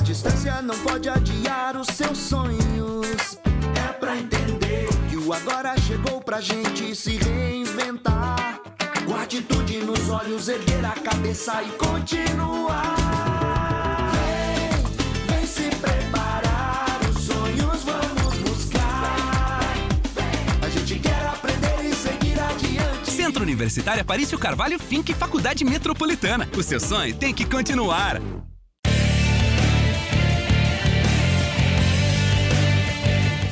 distância não pode adiar os seus sonhos. É pra entender que o agora chegou pra gente se reinventar. Com atitude nos olhos, erguer a cabeça e continuar. Vem se preparar, os sonhos vamos buscar. A gente quer aprender e seguir adiante. Centro Universitário Aparício Carvalho Finca e Faculdade Metropolitana. O seu sonho tem que continuar.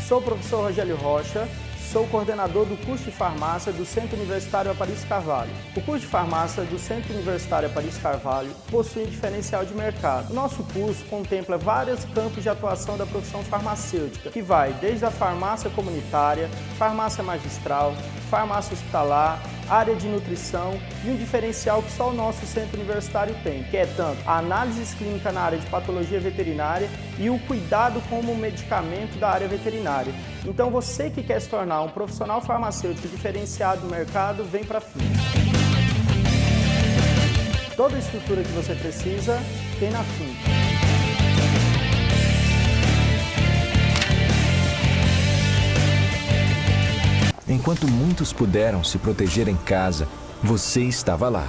Sou o professor Rogério Rocha, sou coordenador do curso de farmácia do Centro Universitário Aparício Carvalho. O curso de farmácia do Centro Universitário Aparício Carvalho possui um diferencial de mercado. O nosso curso contempla vários campos de atuação da profissão farmacêutica, que vai desde a farmácia comunitária, farmácia magistral, farmácia hospitalar, área de nutrição e um diferencial que só o nosso centro universitário tem, que é tanto a análise clínica na área de patologia veterinária e o cuidado com o medicamento da área veterinária. Então você que quer se tornar um profissional farmacêutico diferenciado no mercado, vem para a Finca. Toda a estrutura que você precisa tem na Finca. Enquanto muitos puderam se proteger em casa, você estava lá,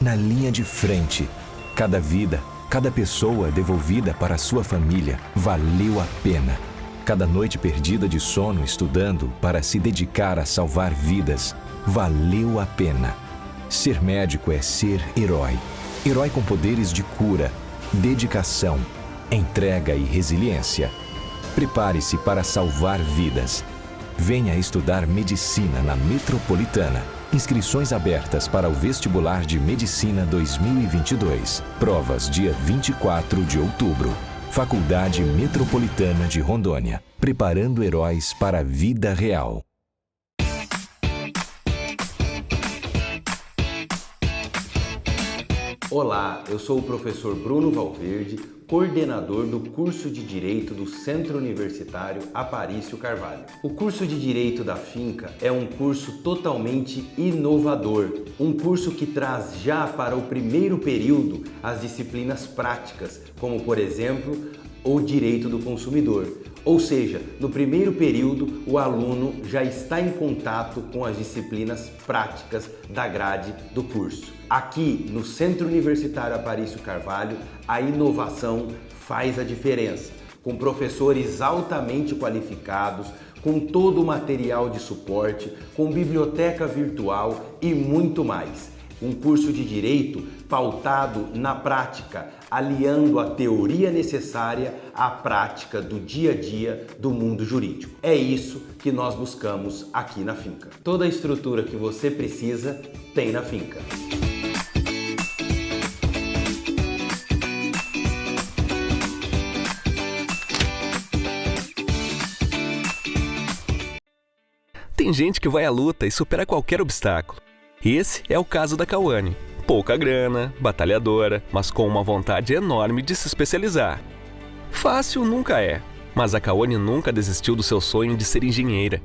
na linha de frente. Cada vida, cada pessoa devolvida para a sua família valeu a pena. Cada noite perdida de sono estudando para se dedicar a salvar vidas valeu a pena. Ser médico é ser herói. Herói com poderes de cura, dedicação, entrega e resiliência. Prepare-se para salvar vidas. Venha estudar Medicina na Metropolitana. Inscrições abertas para o Vestibular de Medicina 2022. Provas dia 24 de outubro. Faculdade Metropolitana de Rondônia. Preparando heróis para a vida real. Olá, eu sou o professor Bruno Valverde, coordenador do curso de Direito do Centro Universitário Aparício Carvalho. O curso de Direito da Finca é um curso totalmente inovador, um curso que traz já para o primeiro período as disciplinas práticas, como por exemplo, o Direito do Consumidor. Ou seja, no primeiro período, o aluno já está em contato com as disciplinas práticas da grade do curso. Aqui no Centro Universitário Aparício Carvalho, a inovação faz a diferença, com professores altamente qualificados, com todo o material de suporte, com biblioteca virtual e muito mais. Um curso de Direito pautado na prática, aliando a teoria necessária à prática do dia a dia do mundo jurídico. É isso que nós buscamos aqui na Finca. Toda a estrutura que você precisa tem na Finca. Tem gente que vai à luta e supera qualquer obstáculo. Esse é o caso da Cauane. Pouca grana, batalhadora, mas com uma vontade enorme de se especializar. Fácil nunca é, mas a Cauane nunca desistiu do seu sonho de ser engenheira.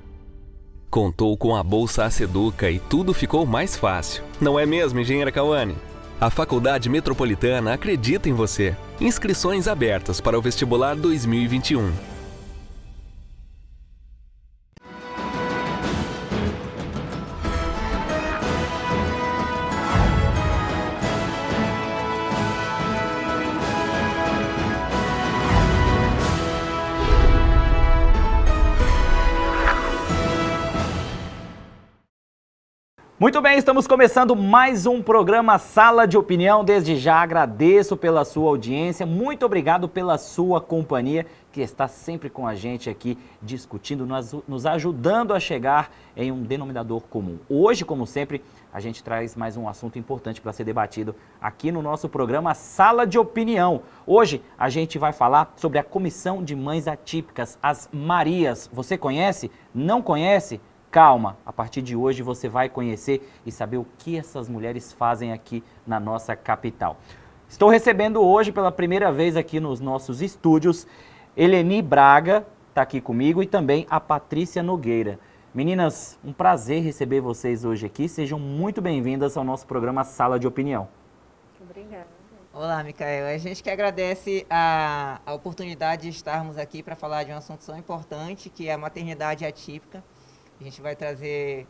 Contou com a Bolsa Aceduca e tudo ficou mais fácil. Não é mesmo, engenheira Cauane? A Faculdade Metropolitana acredita em você. Inscrições abertas para o Vestibular 2021. Muito bem, estamos começando mais um programa Sala de Opinião. Desde já agradeço pela sua audiência, muito obrigado pela sua companhia, que está sempre com a gente aqui discutindo, nos ajudando a chegar em um denominador comum. Hoje, como sempre, a gente traz mais um assunto importante para ser debatido aqui no nosso programa Sala de Opinião. Hoje a gente vai falar sobre a Comissão de Mães Atípicas, as Marias. Você conhece? Não conhece? Calma, a partir de hoje você vai conhecer e saber o que essas mulheres fazem aqui na nossa capital. Estou recebendo hoje pela primeira vez aqui nos nossos estúdios Eleni Braga, está aqui comigo, e também a Patrícia Nogueira. Meninas, um prazer receber vocês hoje aqui. Sejam muito bem-vindas ao nosso programa Sala de Opinião. Obrigada. Olá, Micael. A gente que agradece a oportunidade de estarmos aqui para falar de um assunto tão importante, que é a maternidade atípica. A gente vai trazer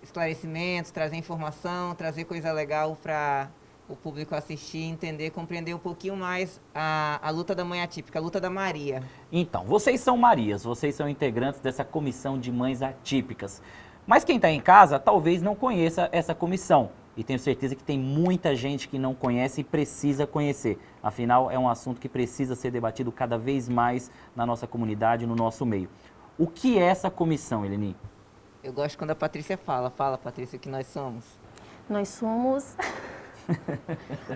esclarecimentos, trazer informação, trazer coisa legal para o público assistir, entender, compreender um pouquinho mais a luta da mãe atípica, a luta da Maria. Então, vocês são Marias, vocês são integrantes dessa comissão de mães atípicas. Mas quem está em casa talvez não conheça essa comissão. E tenho certeza que tem muita gente que não conhece e precisa conhecer. Afinal, é um assunto que precisa ser debatido cada vez mais na nossa comunidade, no nosso meio. O que é essa comissão, Eleni? Eu gosto quando a Patrícia fala. Fala, Patrícia, o que nós somos. Nós somos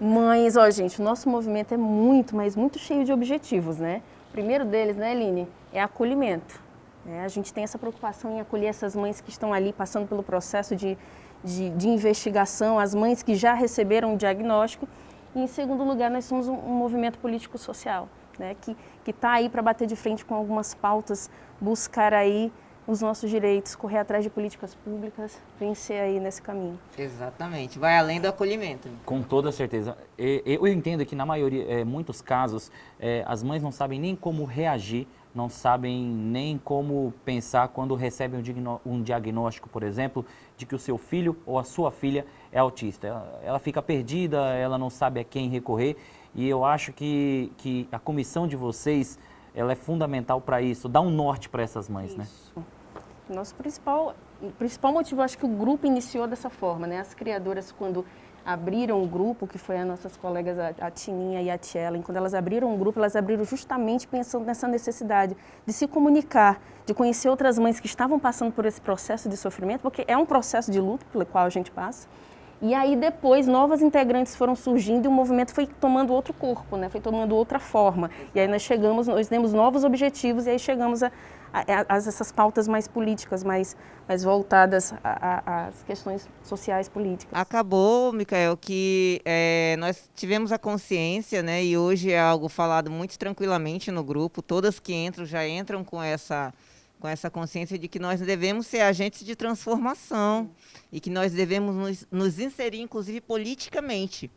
mães. Ó, gente, o nosso movimento é muito, mas muito cheio de objetivos, né? O primeiro deles, né, Eline, é acolhimento. A gente tem essa preocupação em acolher essas mães que estão ali passando pelo processo de investigação, as mães que já receberam o diagnóstico. E, em segundo lugar, nós somos um movimento político-social, né, que está aí para bater de frente com algumas pautas, buscar aí os nossos direitos, correr atrás de políticas públicas, vencer aí nesse caminho. Exatamente, vai além do acolhimento. Com toda certeza. Eu entendo que na maioria, muitos casos, as mães não sabem nem como reagir, não sabem nem como pensar quando recebem um diagnóstico, por exemplo, de que o seu filho ou a sua filha é autista. Ela fica perdida, ela não sabe a quem recorrer, e eu acho que a comissão de vocês, ela é fundamental para isso, dá um norte para essas mães, isso, né? Nosso principal motivo, acho que o grupo iniciou dessa forma, né? As criadoras, quando abriram o grupo, que foi as nossas colegas, a Tininha e a Tielen, quando elas abriram o grupo, elas abriram justamente pensando nessa necessidade de se comunicar, de conhecer outras mães que estavam passando por esse processo de sofrimento, porque é um processo de luto pelo qual a gente passa. E aí depois novas integrantes foram surgindo e o movimento foi tomando outro corpo, né? Foi tomando outra forma. E aí nós demos novos objetivos e aí chegamos a essas pautas mais políticas, mais voltadas às questões sociais políticas. Acabou, Micael, que nós tivemos a consciência, né? E hoje é algo falado muito tranquilamente no grupo. Todas que entram já entram com essa consciência de que nós devemos ser agentes de transformação e que nós devemos nos inserir, inclusive, politicamente.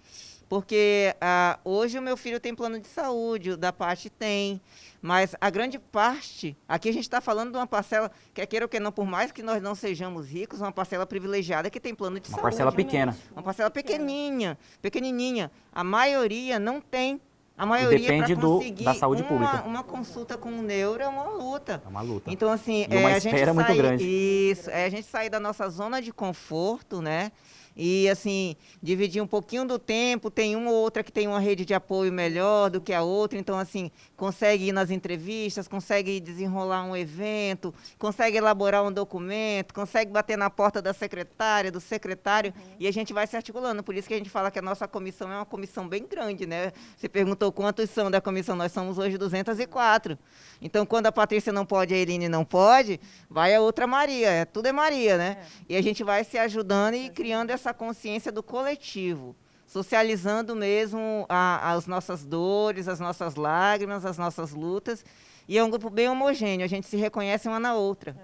Porque hoje o meu filho tem plano de saúde, o da parte tem, mas a grande parte, aqui a gente está falando de uma parcela, quer queira ou quer não, por mais que nós não sejamos ricos, uma parcela privilegiada que tem plano de saúde. Uma parcela pequena. Uma parcela pequenininha. A maioria não tem. A maioria, depende para conseguir da saúde pública. Uma consulta com um neuro é uma luta. É uma luta. Então, assim, e uma espera muito grande. Isso, a gente sair da nossa zona de conforto, né? E, assim, dividir um pouquinho do tempo, tem uma ou outra que tem uma rede de apoio melhor do que a outra, então, assim, consegue ir nas entrevistas, consegue desenrolar um evento, consegue elaborar um documento, consegue bater na porta da secretária, do secretário, e a gente vai se articulando. Por isso que a gente fala que a nossa comissão é uma comissão bem grande, né? Você perguntou quantos são da comissão, nós somos hoje 204. Então, quando a Patrícia não pode, a Eline não pode, vai a outra Maria, tudo é Maria, né? E a gente vai se ajudando e criando essa consciência do coletivo, socializando mesmo as nossas dores, as nossas lágrimas, as nossas lutas, e é um grupo bem homogêneo, a gente se reconhece uma na outra.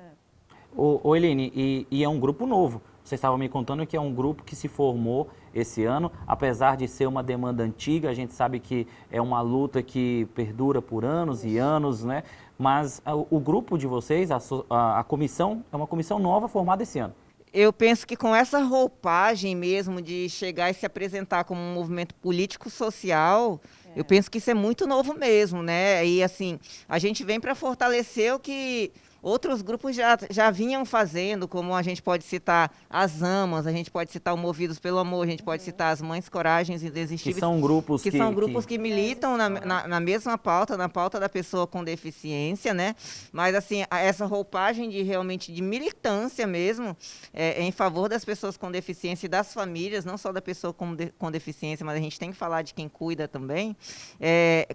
Ô Eline, e é um grupo novo, você estava me contando que é um grupo que se formou esse ano, apesar de ser uma demanda antiga, a gente sabe que é uma luta que perdura por anos e anos, né? Mas o grupo de vocês, a comissão, é uma comissão nova formada esse ano. Eu penso que com essa roupagem mesmo de chegar e se apresentar como um movimento político-social, eu penso que isso é muito novo mesmo, né? E assim, a gente vem para fortalecer o que outros grupos já vinham fazendo, como a gente pode citar as AMAs, a gente pode citar o Movidos pelo Amor, a gente pode citar as Mães Coragens Irresistíveis. Que são grupos que militam na mesma pauta, na pauta da pessoa com deficiência, né? Mas assim, essa roupagem realmente de militância mesmo, em favor das pessoas com deficiência e das famílias, não só da pessoa com deficiência, mas a gente tem que falar de quem cuida também,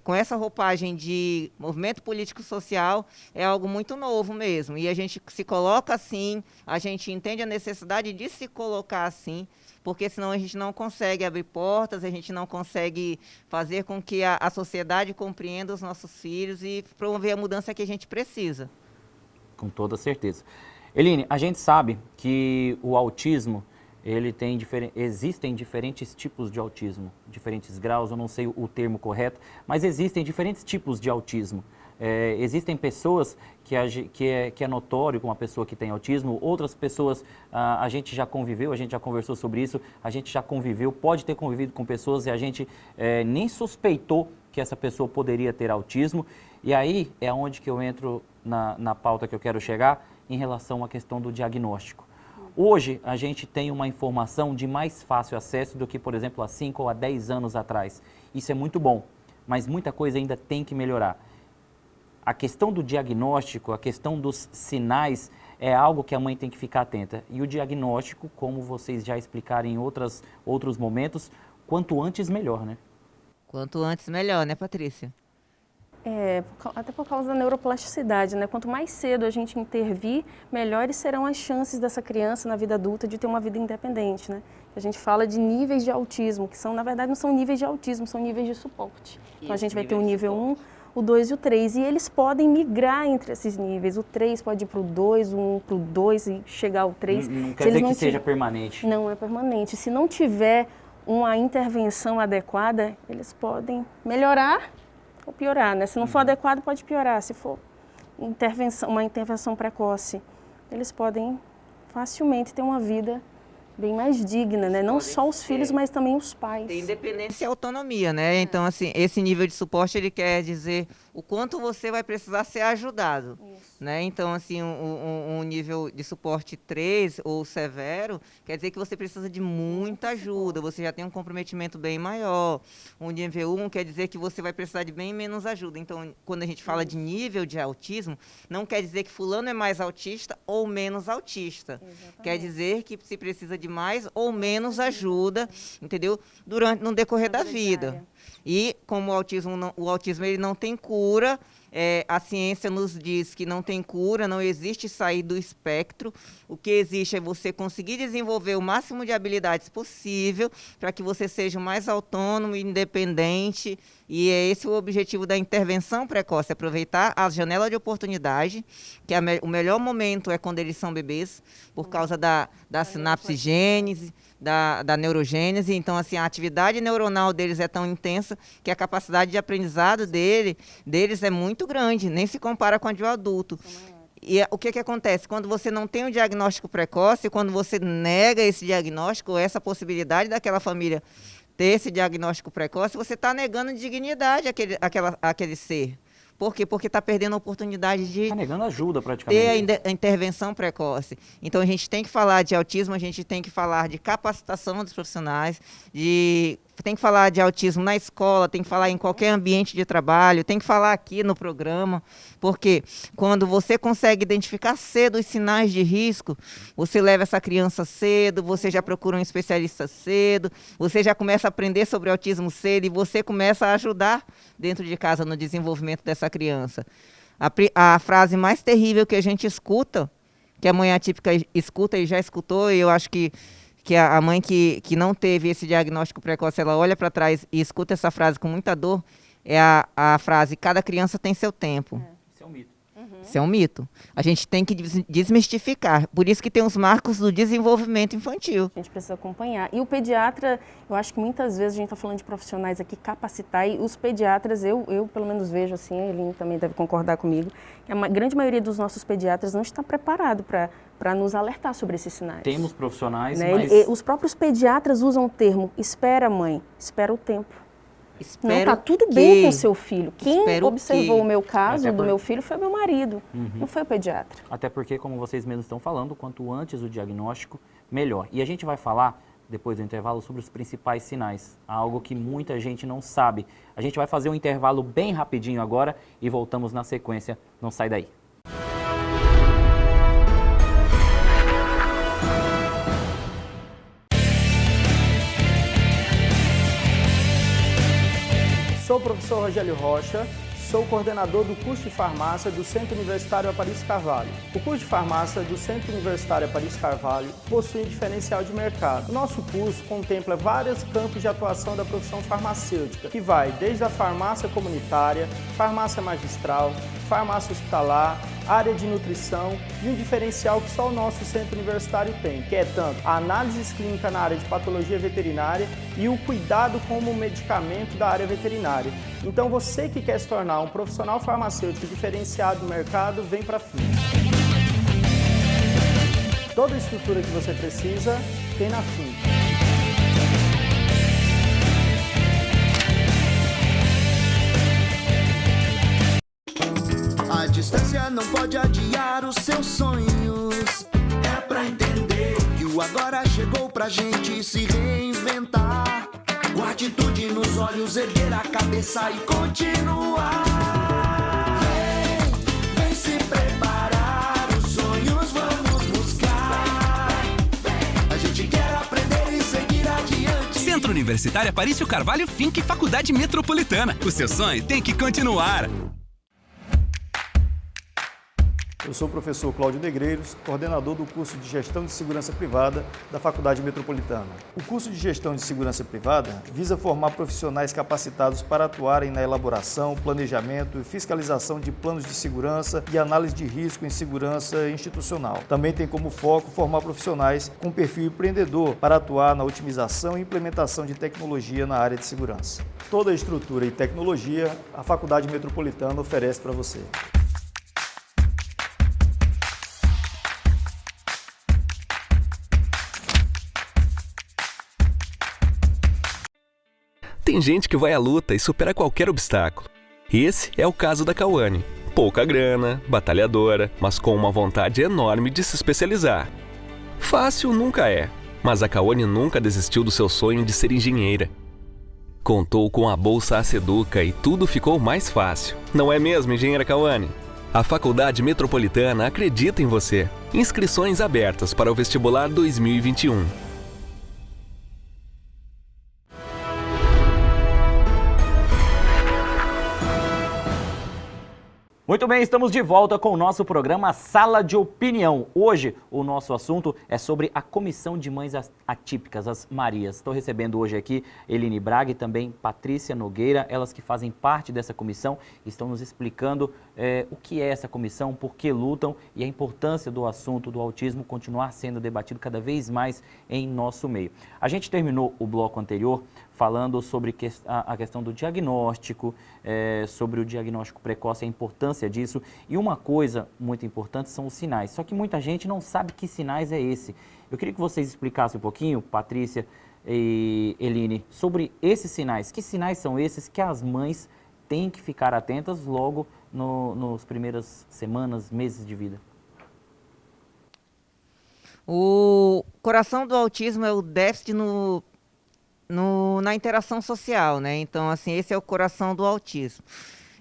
com essa roupagem de movimento político-social, é algo muito novo mesmo, e a gente se coloca assim, a gente entende a necessidade de se colocar assim, porque senão a gente não consegue abrir portas, a gente não consegue fazer com que a sociedade compreenda os nossos filhos e promover a mudança que a gente precisa. Com toda certeza. Eline, a gente sabe que o autismo existem diferentes tipos de autismo, diferentes graus, eu não sei o termo correto, mas existem diferentes tipos de autismo. Existem pessoas que é notório com uma pessoa que tem autismo, outras pessoas a gente já conviveu, a gente já conversou sobre isso, a gente já conviveu, pode ter convivido com pessoas e a gente nem suspeitou que essa pessoa poderia ter autismo. E aí é onde que eu entro na pauta que eu quero chegar em relação à questão do diagnóstico. Hoje a gente tem uma informação de mais fácil acesso do que, por exemplo, há 5 ou há 10 anos atrás. Isso é muito bom, mas muita coisa ainda tem que melhorar. A questão do diagnóstico, a questão dos sinais é algo que a mãe tem que ficar atenta. E o diagnóstico, como vocês já explicaram em outros momentos, quanto antes melhor, né? Quanto antes melhor, né, Patrícia? Até por causa da neuroplasticidade, né? Quanto mais cedo a gente intervir, melhores serão as chances dessa criança na vida adulta de ter uma vida independente, né? A gente fala de níveis de autismo, que na verdade não são níveis de autismo, são níveis de suporte. Então a gente vai ter o nível 1, o 2 e o 3, e eles podem migrar entre esses níveis. O 3 pode ir para o 2, o 1 para o 2 e chegar ao 3. Não quer dizer que seja permanente. Não é permanente. Se não tiver uma intervenção adequada, eles podem melhorar ou piorar, né? Se não for adequado, pode piorar. Se for uma intervenção precoce, eles podem facilmente ter uma vida bem mais digna, né? Não só os filhos, mas também os pais. Tem independência e autonomia, né? Então, assim, esse nível de suporte, ele quer dizer o quanto você vai precisar ser ajudado, né? Então, assim, um nível de suporte 3 ou severo, quer dizer que você precisa de muita ajuda, você já tem um comprometimento bem maior. Um nível 1 quer dizer que você vai precisar de bem menos ajuda. Então, quando a gente fala de nível de autismo, não quer dizer que fulano é mais autista ou menos autista. Exatamente. Quer dizer que se precisa de mais ou menos ajuda, entendeu? No decorrer da vida. E como o autismo ele não tem cura, a ciência nos diz que não tem cura, não existe sair do espectro. O que existe é você conseguir desenvolver o máximo de habilidades possível para que você seja o mais autônomo e independente. E é esse o objetivo da intervenção precoce, aproveitar a janela de oportunidade, que o melhor momento é quando eles são bebês, por causa da sinapse gênese, da neurogênese. Então, assim, a atividade neuronal deles é tão intensa que a capacidade de aprendizado deles é muito grande, nem se compara com a de um adulto. E o que acontece? Quando você não tem um diagnóstico precoce, quando você nega esse diagnóstico, essa possibilidade daquela família ter esse diagnóstico precoce, você está negando dignidade àquele ser. Por quê? Porque está perdendo a oportunidade de... Está negando ajuda, praticamente. Ter a intervenção precoce. Então, a gente tem que falar de autismo, a gente tem que falar de capacitação dos profissionais, tem que falar de autismo na escola, tem que falar em qualquer ambiente de trabalho, tem que falar aqui no programa, porque quando você consegue identificar cedo os sinais de risco, você leva essa criança cedo, você já procura um especialista cedo, você já começa a aprender sobre autismo cedo e você começa a ajudar dentro de casa no desenvolvimento dessa criança. A frase mais terrível que a gente escuta, que a mãe atípica escuta e já escutou, e eu acho que a mãe que não teve esse diagnóstico precoce, ela olha para trás e escuta essa frase com muita dor, é a frase, cada criança tem seu tempo. Isso é um mito. Isso é um mito. A gente tem que desmistificar. Por isso que tem os marcos do desenvolvimento infantil. A gente precisa acompanhar. E o pediatra, eu acho que muitas vezes a gente está falando de profissionais aqui, capacitar, e os pediatras, eu pelo menos vejo assim, ele também deve concordar comigo, que a grande maioria dos nossos pediatras não está preparado para nos alertar sobre esses sinais. Temos profissionais, né? mas... Os próprios pediatras usam o termo, espera mãe, espera o tempo. Não, está tudo bem com o seu filho. Quem observou o meu caso do meu filho foi meu marido, não foi o pediatra. Até porque, como vocês mesmos estão falando, quanto antes o diagnóstico, melhor. E a gente vai falar, depois do intervalo, sobre os principais sinais. Algo que muita gente não sabe. A gente vai fazer um intervalo bem rapidinho agora e voltamos na sequência. Não sai daí. Sou o professor Rogério Rocha, sou coordenador do curso de farmácia do Centro Universitário Aparício Carvalho. O curso de farmácia do Centro Universitário Aparício Carvalho possui diferencial de mercado. O nosso curso contempla vários campos de atuação da profissão farmacêutica, que vai desde a farmácia comunitária, farmácia magistral, farmácia hospitalar, área de nutrição e um diferencial que só o nosso centro universitário tem, que é tanto a análise clínica na área de patologia veterinária e o cuidado com o medicamento da área veterinária. Então você que quer se tornar um profissional farmacêutico diferenciado no mercado, vem para a Finca. Toda a estrutura que você precisa tem na Finca. A distância não pode adiar os seus sonhos. É pra entender que o agora chegou pra gente se reinventar. Com atitude nos olhos, erguer a cabeça e continuar. Vem se preparar, os sonhos vamos buscar. A gente quer aprender e seguir adiante. Centro Universitário Aparício Carvalho, Finca e Faculdade Metropolitana. O seu sonho tem que continuar. Eu sou o professor Cláudio Negreiros, coordenador do curso de Gestão de Segurança Privada da Faculdade Metropolitana. O curso de Gestão de Segurança Privada visa formar profissionais capacitados para atuarem na elaboração, planejamento e fiscalização de planos de segurança e análise de risco em segurança institucional. Também tem como foco formar profissionais com perfil empreendedor para atuar na otimização e implementação de tecnologia na área de segurança. Toda a estrutura e tecnologia a Faculdade Metropolitana oferece para você. Tem gente que vai à luta e supera qualquer obstáculo. Esse é o caso da Cauane. Pouca grana, batalhadora, mas com uma vontade enorme de se especializar. Fácil nunca é, mas a Cauane nunca desistiu do seu sonho de ser engenheira. Contou com a Bolsa Aceduca e tudo ficou mais fácil. Não é mesmo, engenheira Cauane? A Faculdade Metropolitana acredita em você. Inscrições abertas para o vestibular 2021. Muito bem, estamos de volta com o nosso programa Sala de Opinião. Hoje o nosso assunto é sobre a Comissão de Mães Atípicas, as Marias. Estou recebendo hoje aqui Eline Braga e também Patrícia Nogueira, elas que fazem parte dessa comissão, estão nos explicando o que é essa comissão, por que lutam e a importância do assunto do autismo continuar sendo debatido cada vez mais em nosso meio. A gente terminou o bloco anterior falando sobre a questão do diagnóstico, sobre o diagnóstico precoce, a importância disso. E uma coisa muito importante são os sinais. Só que muita gente não sabe que sinais é esse. Eu queria que vocês explicassem um pouquinho, Patrícia e Eline, sobre esses sinais. Que sinais são esses que as mães têm que ficar atentas logo nas primeiras semanas, meses de vida? O coração do autismo é o déficit na interação social, né? Então, assim, esse é o coração do autismo.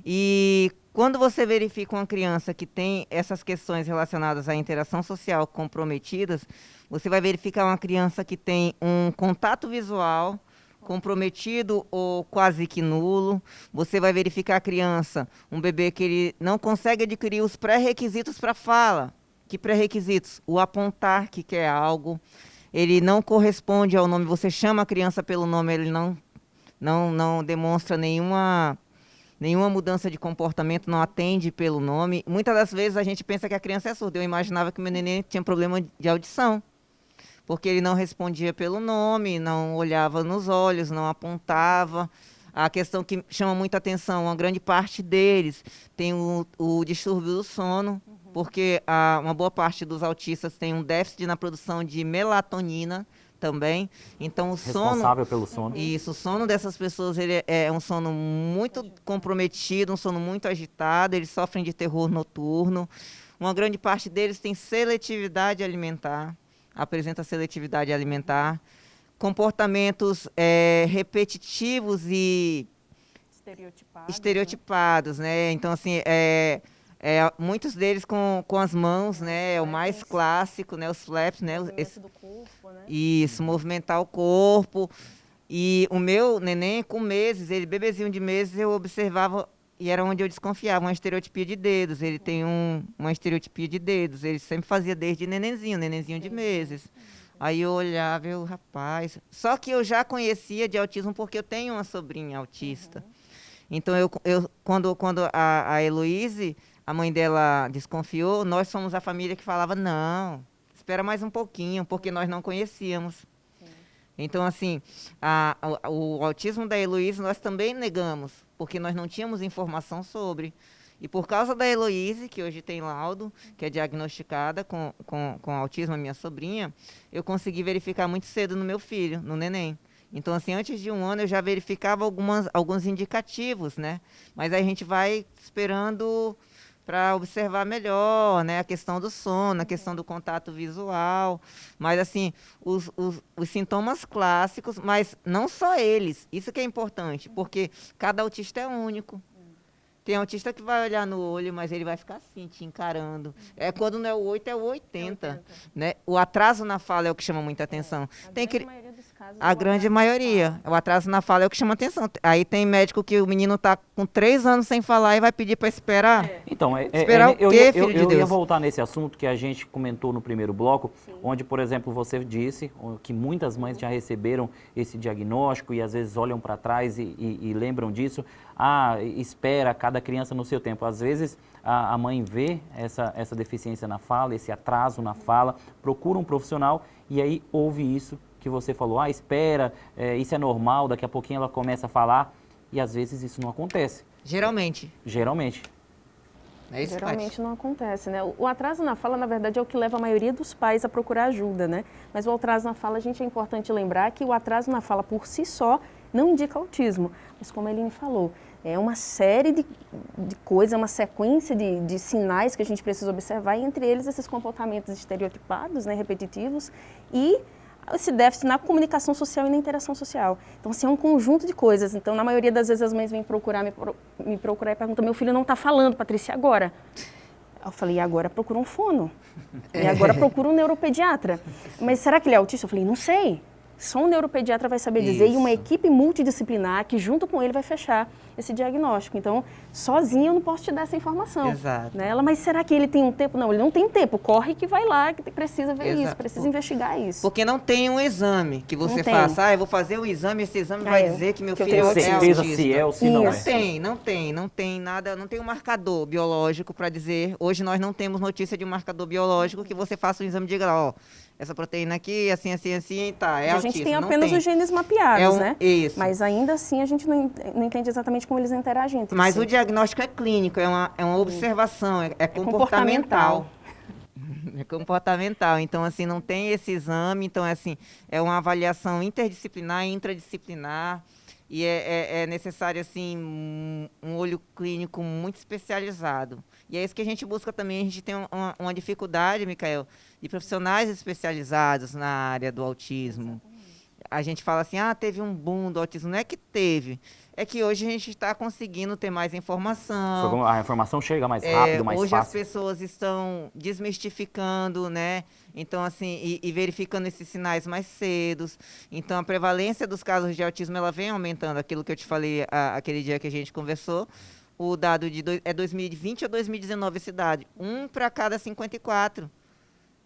E quando você verifica uma criança que tem essas questões relacionadas à interação social comprometidas, você vai verificar uma criança que tem um contato visual comprometido ou quase que nulo. Você vai verificar a criança, um bebê que ele não consegue adquirir os pré-requisitos para fala. Que pré-requisitos? O apontar que quer algo. Ele não corresponde ao nome, você chama a criança pelo nome, ele não demonstra nenhuma mudança de comportamento, não atende pelo nome. Muitas das vezes a gente pensa que a criança é surda. Eu imaginava que meu neném tinha problema de audição, porque ele não respondia pelo nome, não olhava nos olhos, não apontava. A questão que chama muita atenção, uma grande parte deles tem o distúrbio do sono, porque uma boa parte dos autistas tem um déficit na produção de melatonina também. Então, o sono... Responsável pelo sono. Isso, o sono dessas pessoas ele é um sono muito comprometido, um sono muito agitado, eles sofrem de terror noturno. Uma grande parte deles tem seletividade alimentar, apresenta seletividade alimentar, comportamentos repetitivos e estereotipados, né? Então, assim, muitos deles com as mãos, né? É o mais clássico, né? Os flaps, né? Do corpo, né? Isso, movimentar o corpo. E o meu neném, com meses, ele bebezinho de meses, eu observava E era onde eu desconfiava, uma estereotipia de dedos. Ele tem uma estereotipia de dedos. Ele sempre fazia desde nenenzinho de meses. Aí eu olhava e rapaz... Só que eu já conhecia de autismo porque eu tenho uma sobrinha autista. Então, quando a Heloíse, a mãe dela desconfiou, nós fomos a família que falava, não, espera mais um pouquinho, porque nós não conhecíamos. Então, assim, o autismo da Heloíse nós também negamos, porque nós não tínhamos informação sobre. E por causa da Heloíse, que hoje tem laudo, que é diagnosticada com autismo, a minha sobrinha, eu consegui verificar muito cedo no meu filho, no neném. Então, assim, antes de 1 ano eu já verificava alguns indicativos, né? Mas aí a gente vai esperando para observar melhor, né? A questão do sono, a questão do contato visual. Mas, assim, os sintomas clássicos, mas não só eles. Isso que é importante, porque cada autista é único. Tem autista que vai olhar no olho, mas ele vai ficar assim, te encarando. Quando não é o 8, é o 80. Né? O atraso na fala é o que chama muita atenção. A grande maioria. O atraso na fala é o que chama atenção. Aí tem médico que o menino está com 3 anos sem falar e vai pedir para esperar. Então, esperar o quê, filho de Deus? Eu ia voltar nesse assunto que a gente comentou no primeiro bloco, onde, por exemplo, você disse que muitas mães já receberam esse diagnóstico e às vezes olham para trás e lembram disso. Espera cada criança no seu tempo. Às vezes a mãe vê essa deficiência na fala, esse atraso na fala, procura um profissional e aí ouve isso que você falou, espera, isso é normal, daqui a pouquinho ela começa a falar e às vezes isso não acontece. Geralmente. É isso, geralmente não acontece, né? O atraso na fala, na verdade, é o que leva a maioria dos pais a procurar ajuda, né? Mas o atraso na fala, é importante lembrar que o atraso na fala por si só não indica autismo. Mas como a Eline falou, é uma série de coisas, uma sequência de sinais que a gente precisa observar, e entre eles esses comportamentos estereotipados, né, repetitivos, e esse déficit na comunicação social e na interação social. Então, assim, é um conjunto de coisas. Então, na maioria das vezes, as mães vêm me procurar e perguntam, meu filho não está falando, Patrícia, agora? Eu falei, e agora procura um fono. E agora procura um neuropediatra. Mas será que ele é autista? Eu falei, não sei. Só um neuropediatra vai saber dizer, e uma equipe multidisciplinar que junto com ele vai fechar esse diagnóstico. Então, sozinho eu não posso te dar essa informação. Exato. Né? Mas será que ele tem um tempo? Não, ele não tem tempo. Corre que vai lá, que precisa ver isso, precisa investigar isso. Porque não tem um exame que você faça. Eu vou fazer o exame, esse exame vai dizer que meu filho é autista. Se é ou se não é. Não tem nada, não tem um marcador biológico para dizer. Hoje nós não temos notícia de um marcador biológico que você faça um exame e diga, essa proteína aqui, assim, tá, é autismo. A gente tem apenas os genes mapeados, né? Isso. Mas ainda assim a gente não entende exatamente como eles interagem entre si. Mas o diagnóstico é clínico, é uma observação, é comportamental. É comportamental. Então, assim, não tem esse exame. Então, assim, é uma avaliação interdisciplinar e intradisciplinar. E é necessário, assim, um olho clínico muito especializado. E é isso que a gente busca também. A gente tem uma dificuldade, Micael, de profissionais especializados na área do autismo. A gente fala assim, teve um boom do autismo. Não é que teve, é que hoje a gente está conseguindo ter mais informação. A informação chega mais rápido, mais hoje fácil. Hoje as pessoas estão desmistificando, né? Então, assim, e verificando esses sinais mais cedos. Então, a prevalência dos casos de autismo, ela vem aumentando. Aquilo que eu te falei aquele dia que a gente conversou. O dado é 2020 ou 2019 esse dado? 1 para cada 54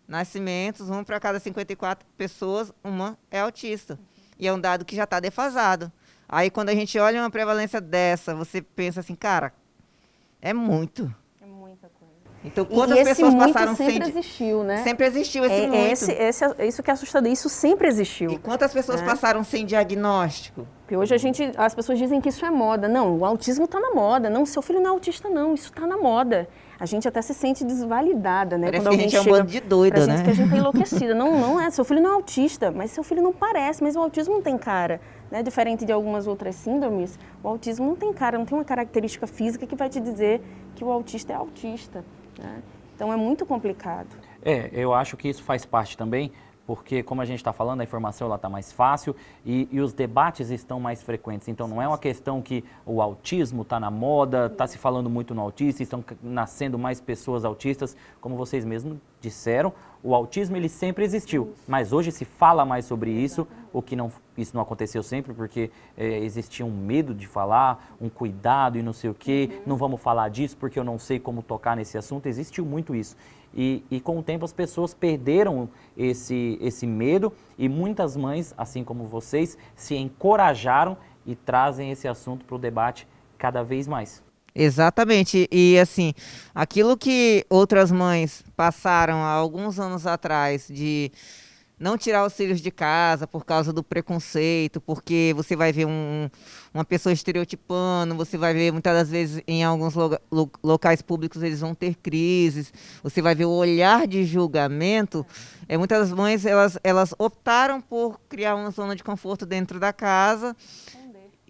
nascimentos, 1 para cada 54 pessoas, uma é autista. E é um dado que já está defasado. Aí, quando a gente olha uma prevalência dessa, você pensa assim, cara, é muito. É muita coisa. Então, quantas pessoas passaram sem... sempre existiu, né? Sempre existiu esse muito. Isso que é assustador, isso sempre existiu. E quantas pessoas passaram sem diagnóstico? Porque hoje as pessoas dizem que isso é moda. Não, o autismo está na moda. Não, seu filho não é autista, não. Isso está na moda. A gente até se sente desvalidada, né? Parece quando que a gente é um bando de doida, né? Que a gente está enlouquecida. Não é. Seu filho não é autista, mas seu filho não parece. Mas o autismo não tem cara. Né? Diferente de algumas outras síndromes, o autismo não tem cara, não tem uma característica física que vai te dizer que o autista é autista. Né? Então é muito complicado. Eu acho que isso faz parte também, porque como a gente está falando, a informação está mais fácil e os debates estão mais frequentes. Então não é uma questão que o autismo está na moda, está se falando muito no autista, estão nascendo mais pessoas autistas, como vocês mesmos disseram, o autismo ele sempre existiu, mas hoje se fala mais sobre isso, o que não isso não aconteceu sempre, porque existia um medo de falar, um cuidado e não sei o quê, não vamos falar disso porque eu não sei como tocar nesse assunto, existiu muito isso. E com o tempo as pessoas perderam esse medo e muitas mães, assim como vocês, se encorajaram e trazem esse assunto para o debate cada vez mais. Exatamente, e assim, aquilo que outras mães passaram há alguns anos atrás de não tirar os filhos de casa por causa do preconceito, porque você vai ver uma pessoa estereotipando, você vai ver muitas das vezes em alguns locais públicos eles vão ter crises, você vai ver o olhar de julgamento. Muitas das mães elas optaram por criar uma zona de conforto dentro da casa.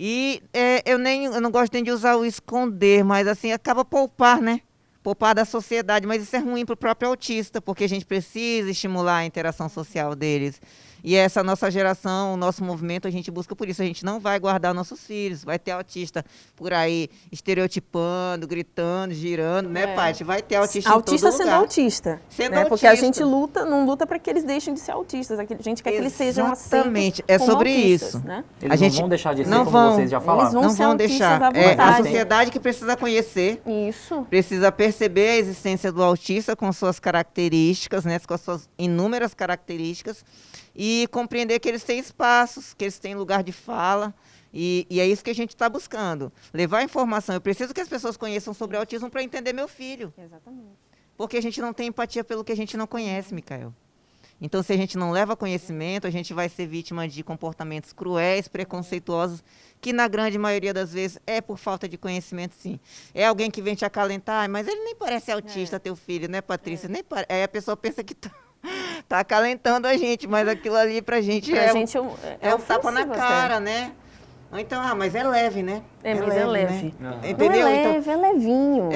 E eu não gosto nem de usar o esconder, mas assim, acaba poupar, né? Poupar da sociedade, mas isso é ruim para o próprio autista, porque a gente precisa estimular a interação social deles. E essa nossa geração, o nosso movimento, a gente busca por isso. A gente não vai guardar nossos filhos. Vai ter autista por aí estereotipando, gritando, girando, né, Paty? Vai ter autista em todo lugar. Sendo autista. Sendo né? autista. Porque a gente não luta para que eles deixem de ser autistas. A gente quer que eles sejam aceitos. Exatamente, é sobre autistas, isso. Né? Eles não vão deixar de ser, como vocês já falaram. Não vão deixar. É a sociedade que precisa conhecer. Isso. Precisa perceber a existência do autista com suas características, né, com as suas inúmeras características, e compreender que eles têm espaços, que eles têm lugar de fala, e é isso que a gente está buscando. Levar informação. Eu preciso que as pessoas conheçam sobre autismo para entender meu filho. Exatamente. Porque a gente não tem empatia pelo que a gente não conhece, Micael. Então, se a gente não leva conhecimento, a gente vai ser vítima de comportamentos cruéis, preconceituosos, que na grande maioria das vezes é por falta de conhecimento, sim. É alguém que vem te acalentar, mas ele nem parece autista, teu filho, né, Patrícia? Aí a pessoa pensa que tá acalentando a gente, mas aquilo ali pra gente é um tapa na cara, né? Então, mas é leve, né? Mas é leve. Né? Entendeu? Não é leve, então, é levinho.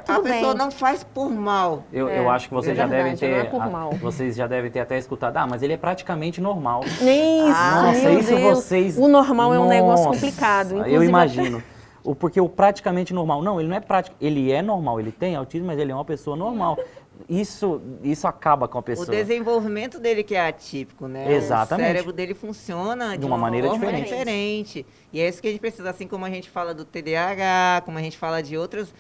Tá a pessoa bem. não faz por mal. Eu acho que vocês já devem ter. Não é por mal. Vocês já devem ter até escutado. Mas ele é praticamente normal. Isso, nossa, meu isso Deus. vocês. O normal é um negócio complicado. Inclusive, eu imagino. Porque o praticamente normal. Não, ele não é prático. Ele é normal, ele tem autismo, mas ele é uma pessoa normal. Isso acaba com a pessoa. O desenvolvimento dele que é atípico, né? Exatamente. O cérebro dele funciona de uma maneira forma diferente. E é isso que a gente precisa, assim como a gente fala do TDAH, como a gente fala de outras,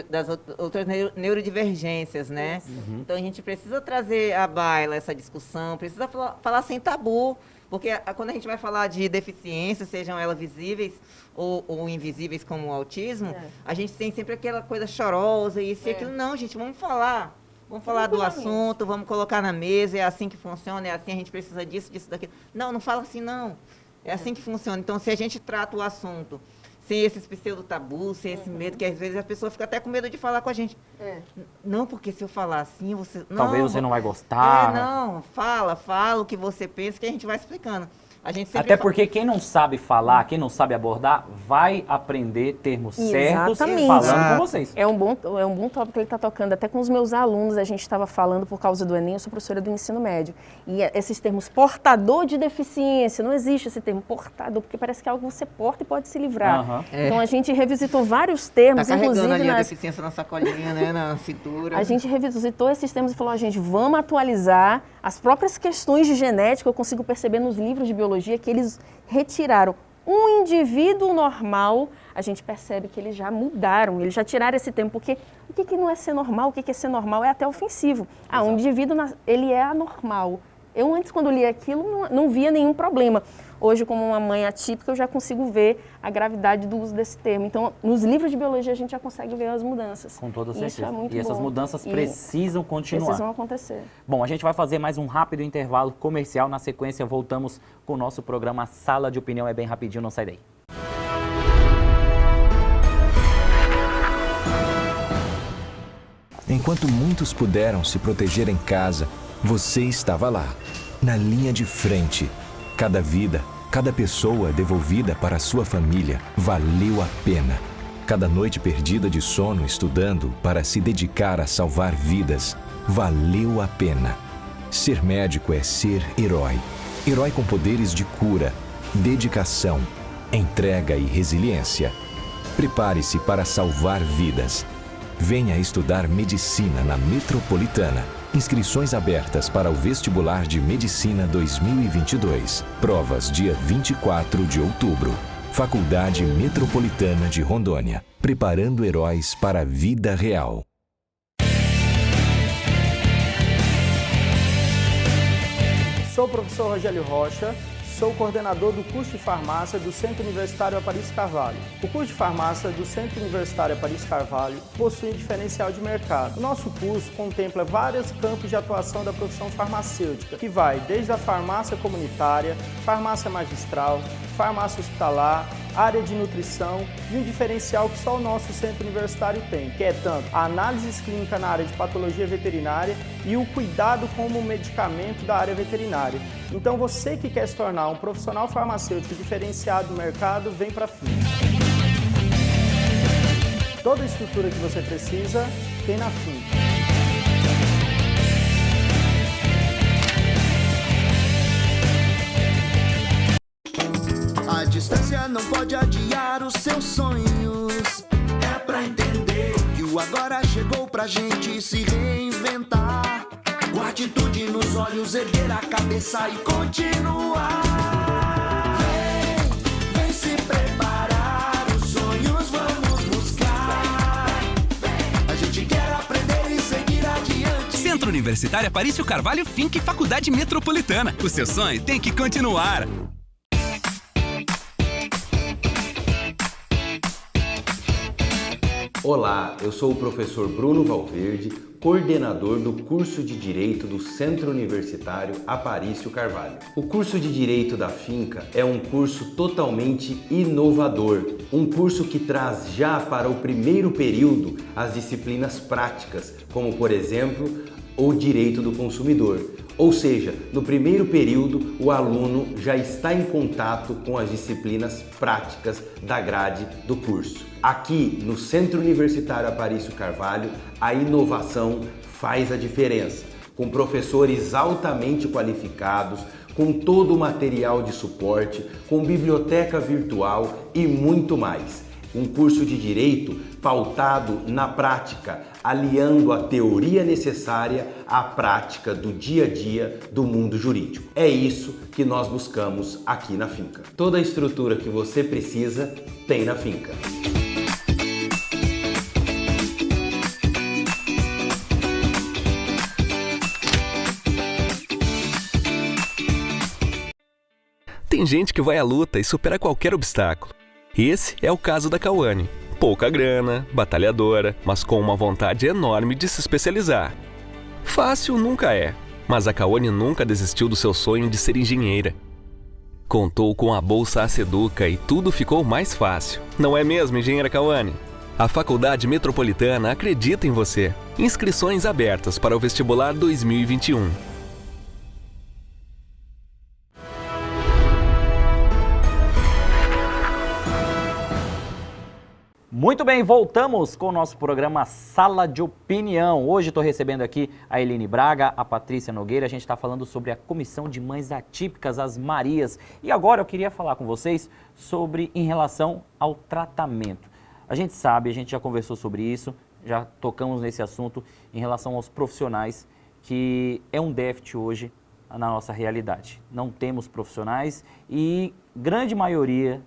das outras neurodivergências, né? Uhum. Então a gente precisa trazer à baila essa discussão, precisa falar sem tabu. Porque quando a gente vai falar de deficiências, sejam elas visíveis ou invisíveis como o autismo, a gente tem sempre aquela coisa chorosa e isso e aquilo. Não, gente, vamos falar. Vamos falar do assunto, vamos colocar na mesa, é assim que funciona, é assim, a gente precisa disso, daquilo. Não fala assim, não. É assim que funciona. Então, se a gente trata o assunto sem esses pseudo-tabus, sem esse medo, que às vezes a pessoa fica até com medo de falar com a gente. Não, porque se eu falar assim, você... Talvez você não vai gostar. Fala o que você pensa, que a gente vai explicando. A gente sempre até porque quem não sabe falar, quem não sabe abordar, vai aprender termos certos falando com vocês. É um bom tópico que ele está tocando. Até com os meus alunos, a gente estava falando por causa do Enem, eu sou professora do ensino médio. E esses termos, portador de deficiência, não existe esse termo, portador, porque parece que é algo que você porta e pode se livrar. Então a gente revisitou vários termos, tá inclusive ali a deficiência na sacolinha, né, na cintura. A gente revisitou esses termos e falou, gente, vamos atualizar as próprias questões de genética. Eu consigo perceber nos livros de biologia que eles retiraram um indivíduo normal, a gente percebe que eles já mudaram, eles já tiraram esse termo, porque o que não é ser normal, o que é ser normal é até ofensivo. Um indivíduo, ele é anormal. Eu antes, quando li aquilo, não via nenhum problema. Hoje, como uma mãe atípica, eu já consigo ver a gravidade do uso desse termo. Então, nos livros de biologia, a gente já consegue ver as mudanças. Com toda certeza. Isso é muito bom. Essas mudanças precisam continuar. Precisam acontecer. Bom, a gente vai fazer mais um rápido intervalo comercial. Na sequência, voltamos com o nosso programa Sala de Opinião. É bem rapidinho, não sai daí. Enquanto muitos puderam se proteger em casa, você estava lá, na linha de frente. Cada vida, cada pessoa devolvida para sua família valeu a pena. Cada noite perdida de sono estudando para se dedicar a salvar vidas valeu a pena. Ser médico é ser herói. Herói com poderes de cura, dedicação, entrega e resiliência. Prepare-se para salvar vidas. Venha estudar medicina na Metropolitana. Inscrições abertas para o Vestibular de Medicina 2022. Provas dia 24 de outubro. Faculdade Metropolitana de Rondônia. Preparando heróis para a vida real. Sou o professor Rogério Rocha, sou coordenador do curso de farmácia do Centro Universitário Aparício Carvalho. O curso de farmácia do Centro Universitário Aparício Carvalho possui um diferencial de mercado. O nosso curso contempla vários campos de atuação da profissão farmacêutica, que vai desde a farmácia comunitária, farmácia magistral, farmácia hospitalar, área de nutrição e um diferencial que só o nosso centro universitário tem, que é tanto a análise clínica na área de patologia veterinária e o cuidado com o medicamento da área veterinária. Então você que quer se tornar um profissional farmacêutico diferenciado no mercado, vem para a Finca. Toda a estrutura que você precisa tem na Finca. A distância não pode adiar os seus sonhos. É pra entender que o agora chegou pra gente se reinventar. Com atitude nos olhos, erguer a cabeça e continuar. Vem se preparar, os sonhos vamos buscar. A gente quer aprender e seguir adiante. Centro Universitário Aparício Carvalho Finca e Faculdade Metropolitana. O seu sonho tem que continuar. Olá, eu sou o professor Bruno Valverde, coordenador do curso de Direito do Centro Universitário Aparício Carvalho. O curso de Direito da Finca é um curso totalmente inovador, um curso que traz já para o primeiro período as disciplinas práticas, como por exemplo, o Direito do Consumidor. Ou seja, no primeiro período, o aluno já está em contato com as disciplinas práticas da grade do curso. Aqui no Centro Universitário Aparício Carvalho, a inovação faz a diferença. Com professores altamente qualificados, com todo o material de suporte, com biblioteca virtual e muito mais. Um curso de Direito pautado na prática, aliando a teoria necessária à prática do dia a dia do mundo jurídico. É isso que nós buscamos aqui na Finca. Toda a estrutura que você precisa tem na Finca. Tem gente que vai à luta e supera qualquer obstáculo. Esse é o caso da Cauane. Pouca grana, batalhadora, mas com uma vontade enorme de se especializar. Fácil nunca é, mas a Cauane nunca desistiu do seu sonho de ser engenheira. Contou com a Bolsa Aceduca e tudo ficou mais fácil. Não é mesmo, engenheira Cauane? A Faculdade Metropolitana acredita em você. Inscrições abertas para o Vestibular 2021. Muito bem, voltamos com o nosso programa Sala de Opinião. Hoje estou recebendo aqui a Eline Braga, a Patrícia Nogueira. A gente está falando sobre a Comissão de Mães Atípicas, as Marias. E agora eu queria falar com vocês sobre em relação ao tratamento. A gente sabe, a gente já conversou sobre isso, já tocamos nesse assunto em relação aos profissionais, que é um déficit hoje na nossa realidade. Não temos profissionais e grande maioria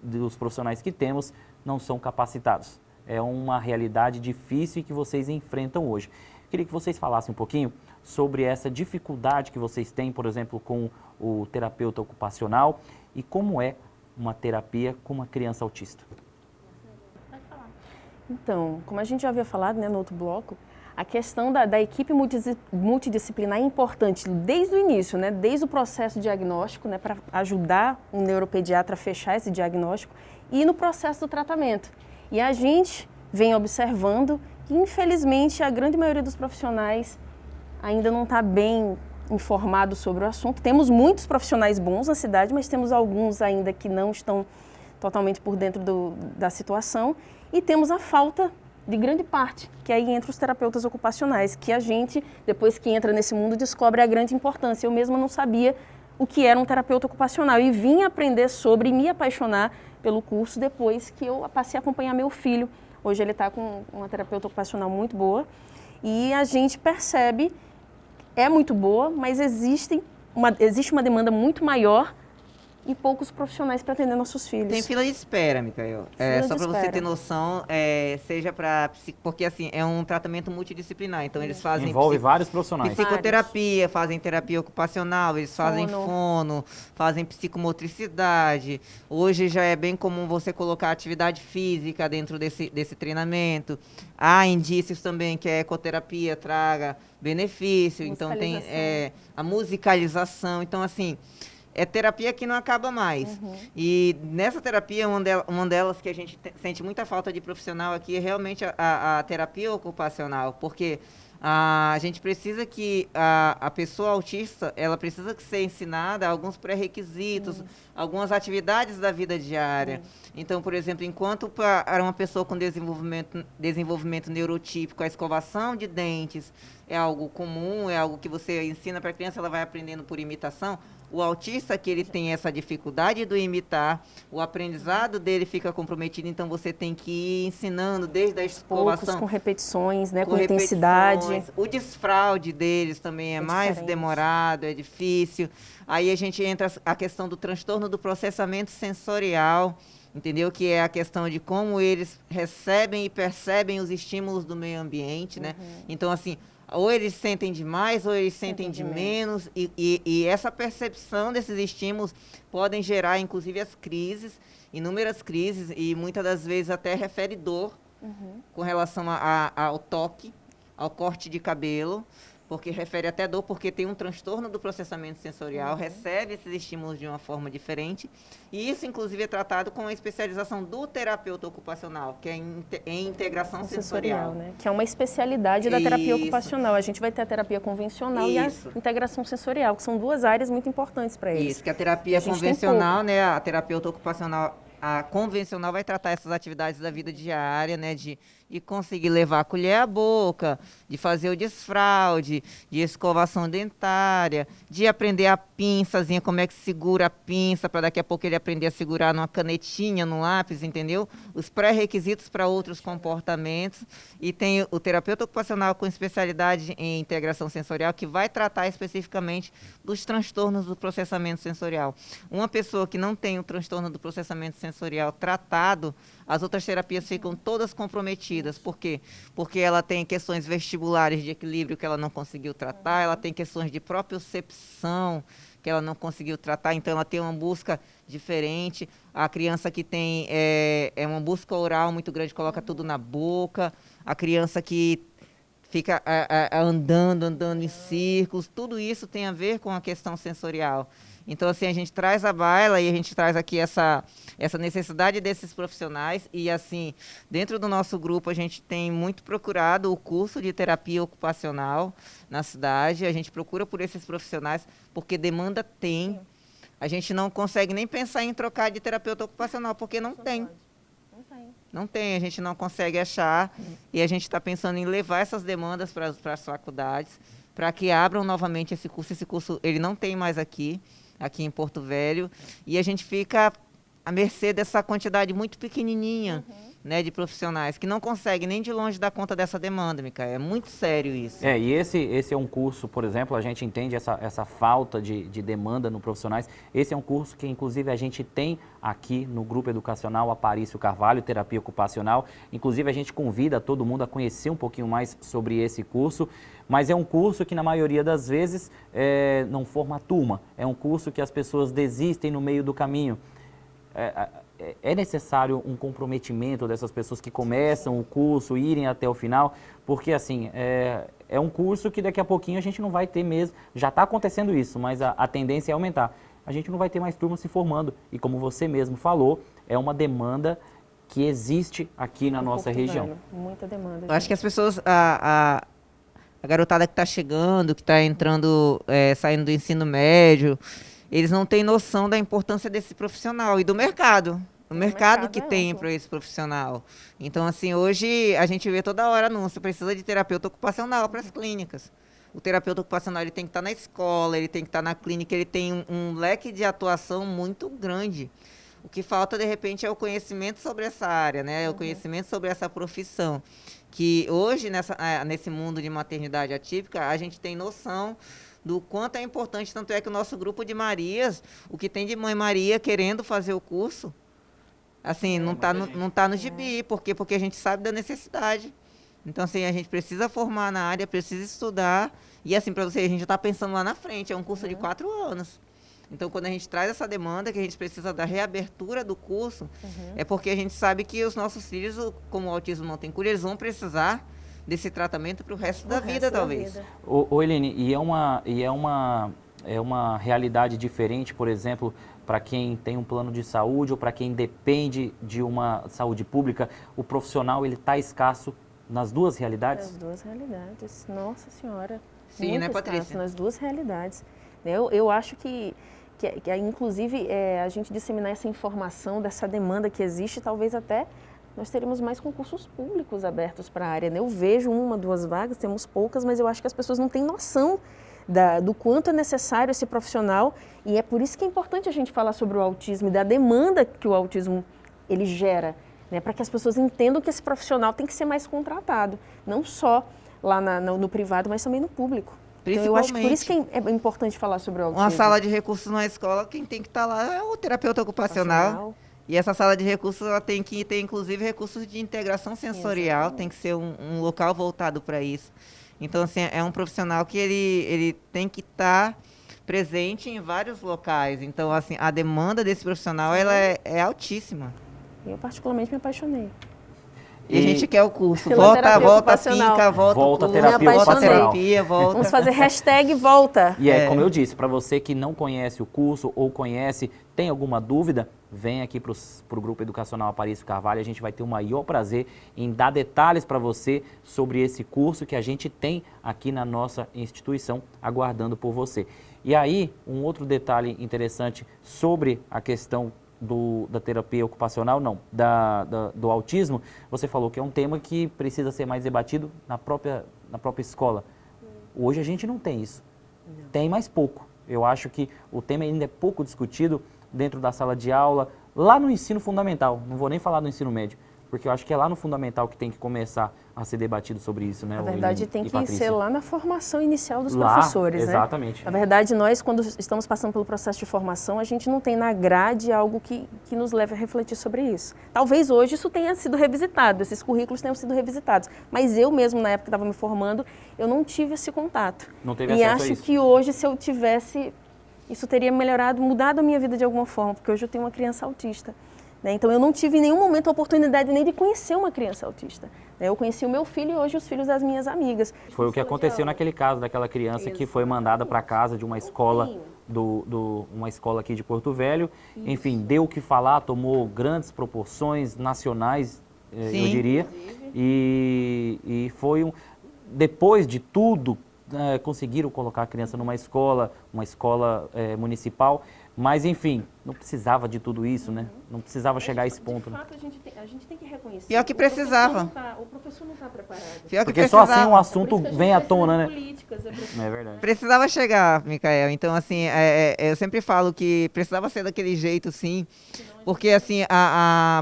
dos profissionais que temos não são capacitados. É uma realidade difícil que vocês enfrentam hoje. Queria que vocês falassem um pouquinho sobre essa dificuldade que vocês têm, por exemplo, com o terapeuta ocupacional e como é uma terapia com uma criança autista. Então, como a gente já havia falado, né, no outro bloco, a questão da equipe multidisciplinar é importante desde o início, né, desde o processo diagnóstico, né, para ajudar um neuropediatra a fechar esse diagnóstico e no processo do tratamento. E a gente vem observando que, infelizmente, a grande maioria dos profissionais ainda não está bem informado sobre o assunto. Temos muitos profissionais bons na cidade, mas temos alguns ainda que não estão totalmente por dentro da situação. E temos a falta de grande parte, que aí entra os terapeutas ocupacionais, que a gente, depois que entra nesse mundo, descobre a grande importância. Eu mesma não sabia o que era um terapeuta ocupacional e vim aprender sobre e me apaixonar pelo curso depois que eu passei a acompanhar meu filho. Hoje ele está com uma terapeuta ocupacional muito boa E a gente percebe, é muito boa, mas existe uma demanda muito maior e poucos profissionais para atender nossos filhos. Tem fila de espera, Micael. Só para você ter noção, seja para... Porque, assim, é um tratamento multidisciplinar. Então, eles fazem... Envolve vários profissionais. Psicoterapia, fazem terapia ocupacional, eles fazem fono, fazem psicomotricidade. Hoje já é bem comum você colocar atividade física dentro desse treinamento. Há indícios também que a ecoterapia traga benefício. Então, tem a musicalização. Então, assim... É terapia que não acaba mais. E nessa terapia, uma delas que a gente sente muita falta de profissional aqui é realmente a terapia ocupacional, porque a gente precisa que a pessoa autista, ela precisa ser ensinada alguns pré-requisitos, algumas atividades da vida diária. Então, por exemplo, enquanto para uma pessoa com desenvolvimento neurotípico, a escovação de dentes é algo comum, é algo que você ensina para a criança, ela vai aprendendo por imitação. O autista, que ele tem essa dificuldade do imitar, o aprendizado dele fica comprometido, então você tem que ir ensinando desde a escovação. Com repetições, né, com intensidade. O desfraude deles também é mais diferente. Demorado, é difícil. Aí a gente entra a questão do transtorno do processamento sensorial, entendeu? Que é a questão de como eles recebem e percebem os estímulos do meio ambiente, né? Então, assim... Ou eles sentem demais, ou eles sentem de menos. E essa percepção desses estímulos podem gerar, inclusive, as crises, inúmeras crises, e muitas das vezes até refere dor com relação ao toque, ao corte de cabelo, porque refere até dor, porque tem um transtorno do processamento sensorial, recebe esses estímulos de uma forma diferente, e isso, inclusive, é tratado com a especialização do terapeuta ocupacional, que é em integração sensorial. Né? Que é uma especialidade da terapia ocupacional. A gente vai ter a terapia convencional e a integração sensorial, que são duas áreas muito importantes para eles. Isso, que a terapia convencional, né, a terapeuta ocupacional, a convencional vai tratar essas atividades da vida diária, né, de conseguir levar a colher à boca, de fazer o desfraude, de escovação dentária, de aprender a pinçazinha, como é que segura a pinça, para daqui a pouco ele aprender a segurar numa canetinha, num lápis, entendeu? Os pré-requisitos para outros comportamentos. E tem o terapeuta ocupacional com especialidade em integração sensorial, que vai tratar especificamente dos transtornos do processamento sensorial. Uma pessoa que não tem o transtorno do processamento sensorial tratado, as outras terapias ficam todas comprometidas. Por quê? Porque ela tem questões vestibulares de equilíbrio que ela não conseguiu tratar, ela tem questões de propriocepção que ela não conseguiu tratar, então ela tem uma busca diferente. A criança que tem uma busca oral muito grande, coloca tudo na boca. A criança que fica andando em círculos, tudo isso tem a ver com a questão sensorial. Então, assim, a gente traz à baila e a gente traz aqui essa necessidade desses profissionais e, assim, dentro do nosso grupo a gente tem muito procurado o curso de terapia ocupacional na cidade, a gente procura por esses profissionais porque demanda tem. A gente não consegue nem pensar em trocar de terapeuta ocupacional porque não tem. Não tem, a gente não consegue achar e a gente está pensando em levar essas demandas para as faculdades para que abram novamente esse curso. Esse curso ele não tem mais aqui em Porto Velho, e a gente fica à mercê dessa quantidade muito pequenininha, né, de profissionais, que não conseguem nem de longe dar conta dessa demanda, Micael. É muito sério isso. E esse é um curso, por exemplo, a gente entende essa falta de demanda no profissionais. Esse é um curso que, inclusive, a gente tem aqui no Grupo Educacional Aparício Carvalho, Terapia Ocupacional. Inclusive, a gente convida todo mundo a conhecer um pouquinho mais sobre esse curso. Mas é um curso que, na maioria das vezes, não forma turma. É um curso que as pessoas desistem no meio do caminho. É necessário um comprometimento dessas pessoas que começam o curso, irem até o final, porque, assim, é um curso que daqui a pouquinho a gente não vai ter mesmo. Já está acontecendo isso, mas a tendência é aumentar. A gente não vai ter mais turmas se formando. E, como você mesmo falou, é uma demanda que existe aqui na nossa região. Muita demanda. Eu acho que as pessoas... A garotada que está chegando, que está entrando, saindo do ensino médio, eles não têm noção da importância desse profissional e do mercado. O mercado que tem para esse profissional. Então, assim, hoje a gente vê toda hora anúncio, precisa de terapeuta ocupacional para as clínicas. O terapeuta ocupacional ele tem que estar na escola, ele tem que estar na clínica, ele tem um leque de atuação muito grande. O que falta, de repente, é o conhecimento sobre essa área, né? O conhecimento sobre essa profissão. Que hoje, nesse mundo de maternidade atípica, a gente tem noção do quanto é importante. Tanto é que o nosso grupo de Marias, o que tem de mãe Maria querendo fazer o curso, assim, não tá no gibi. Por quê? Porque a gente sabe da necessidade. Então, assim, a gente precisa formar na área, precisa estudar. E, assim, para você, a gente já está pensando lá na frente. É um curso de 4 anos. Então, quando a gente traz essa demanda, que a gente precisa da reabertura do curso, é porque a gente sabe que os nossos filhos, como o autismo não tem cura, eles vão precisar desse tratamento para o resto da vida, talvez. Ô, Helene, e é uma realidade diferente, por exemplo, para quem tem um plano de saúde ou para quem depende de uma saúde pública, o profissional ele está escasso nas duas realidades? Nas duas realidades, nossa senhora. Sim, muito né, Patrícia? escasso, nas duas realidades. Eu acho que inclusive, a gente disseminar essa informação dessa demanda que existe, talvez até nós teremos mais concursos públicos abertos para a área, né? Eu vejo 1, 2 vagas, temos poucas, mas eu acho que as pessoas não têm noção do quanto é necessário esse profissional, e é por isso que é importante a gente falar sobre o autismo e da demanda que o autismo ele gera, né? Para que as pessoas entendam que esse profissional tem que ser mais contratado, não só lá no privado, mas também no público. Então, eu acho que por isso que é importante falar sobre o autismo. Uma sala de recursos na escola, quem tem que estar lá é o terapeuta ocupacional. E essa sala de recursos, ela tem que ter, inclusive, recursos de integração sensorial. Exatamente. Tem que ser um local voltado para isso. Então, assim, é um profissional que ele tem que estar presente em vários locais. Então, assim, a demanda desse profissional, ela é altíssima. Eu, particularmente, me apaixonei. E a gente quer o curso. Volta a finca, volta a terapia, volta. Vamos fazer hashtag volta. E como eu disse, para você que não conhece o curso ou conhece, tem alguma dúvida, vem aqui para o Grupo Educacional Aparício Carvalho. A gente vai ter o maior prazer em dar detalhes para você sobre esse curso que a gente tem aqui na nossa instituição, aguardando por você. E aí, um outro detalhe interessante sobre a questão da terapia ocupacional, do autismo, você falou que é um tema que precisa ser mais debatido na própria escola. Hoje a gente não tem isso. Tem mais pouco. Eu acho que o tema ainda é pouco discutido dentro da sala de aula, lá no ensino fundamental. Não vou nem falar do ensino médio, porque eu acho que é lá no fundamental que tem que começar a ser debatido sobre isso, né? Na verdade, tem que ser lá na formação inicial dos professores, né? Exatamente. Na verdade, nós, quando estamos passando pelo processo de formação, a gente não tem na grade algo que nos leve a refletir sobre isso. Talvez hoje isso tenha sido revisitado, esses currículos tenham sido revisitados, mas eu mesmo, na época que estava me formando, eu não tive esse contato. Não teve acesso a isso. E acho que hoje, se eu tivesse, isso teria melhorado, mudado a minha vida de alguma forma, porque hoje eu tenho uma criança autista. Então, eu não tive em nenhum momento a oportunidade nem de conhecer uma criança autista. Eu conheci o meu filho e hoje os filhos das minhas amigas. Foi o que aconteceu naquele caso daquela criança que foi mandada para casa de uma escola, uma escola aqui de Porto Velho. Isso. Enfim, deu o que falar, tomou grandes proporções nacionais, eu diria. E foi depois de tudo, conseguiram colocar a criança numa escola municipal. Mas, enfim, não precisava de tudo isso, né? Não precisava chegar a esse ponto. De fato, a gente tem que reconhecer. Pior que precisava. O professor não está preparado. Porque só assim um assunto vem à tona, né? É verdade. Precisava chegar, Micael. Então, assim, eu sempre falo que precisava ser daquele jeito, sim. Porque, assim,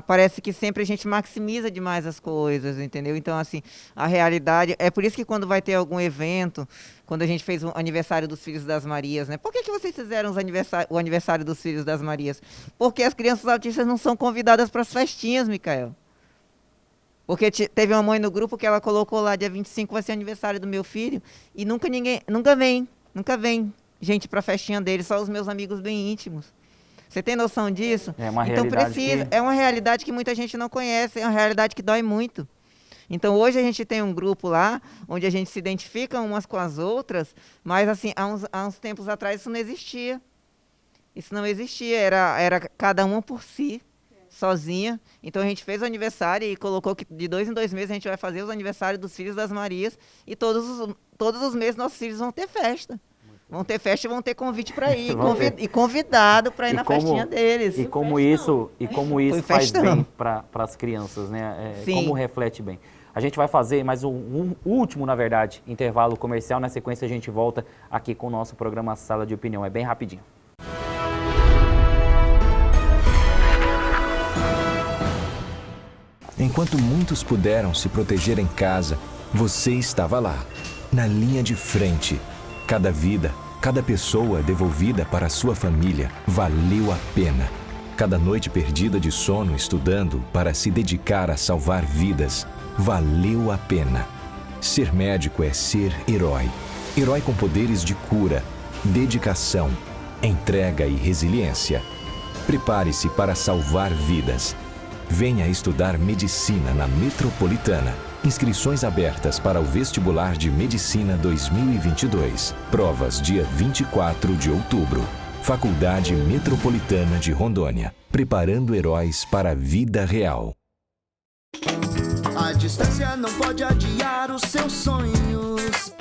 parece que sempre a gente maximiza demais as coisas, entendeu? Então, assim, a realidade... É por isso que quando vai ter algum evento, quando a gente fez o aniversário dos Filhos das Marias, né? Por que vocês fizeram o aniversário dos Filhos das Marias? Porque as crianças autistas não são convidadas para as festinhas, Micael. Porque teve uma mãe no grupo que ela colocou lá, dia 25 vai ser o aniversário do meu filho, e nunca vem gente para a festinha dele, só os meus amigos bem íntimos. Você tem noção disso? É uma então realidade é uma realidade que muita gente não conhece, é uma realidade que dói muito. Então hoje a gente tem um grupo lá, onde a gente se identifica umas com as outras, mas assim, há uns tempos atrás isso não existia. Isso não existia, era cada uma por si, sozinha. Então a gente fez o aniversário e colocou que de 2 em 2 meses a gente vai fazer os aniversários dos Filhos das Marias, e todos os meses nossos filhos vão ter festa. Vão ter festa e vão ter convite para ir, e convidado para ir na festinha deles. E como isso faz bem para as crianças, né? Como reflete bem. A gente vai fazer mais um último, na verdade, intervalo comercial. Na sequência a gente volta aqui com o nosso programa Sala de Opinião. É bem rapidinho. Enquanto muitos puderam se proteger em casa, você estava lá, na linha de frente. Cada vida, cada pessoa devolvida para sua família valeu a pena. Cada noite perdida de sono estudando para se dedicar a salvar vidas valeu a pena. Ser médico é ser herói. Herói com poderes de cura, dedicação, entrega e resiliência. Prepare-se para salvar vidas. Venha estudar medicina na Metropolitana. Inscrições abertas para o vestibular de Medicina 2022. Provas dia 24 de outubro. Faculdade Metropolitana de Rondônia. Preparando heróis para a vida real. A distância não pode adiar os seus sonhos.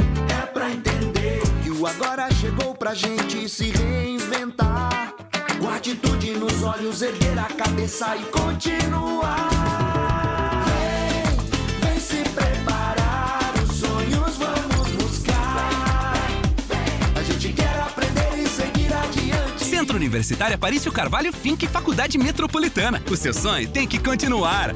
É pra entender que o agora chegou pra gente se reinventar. Com atitude nos olhos, erguer a cabeça e continuar. Vem se preparar, os sonhos vamos buscar. A gente quer aprender e seguir adiante. Centro Universitário Aparício Carvalho Finck Faculdade Metropolitana. O seu sonho tem que continuar.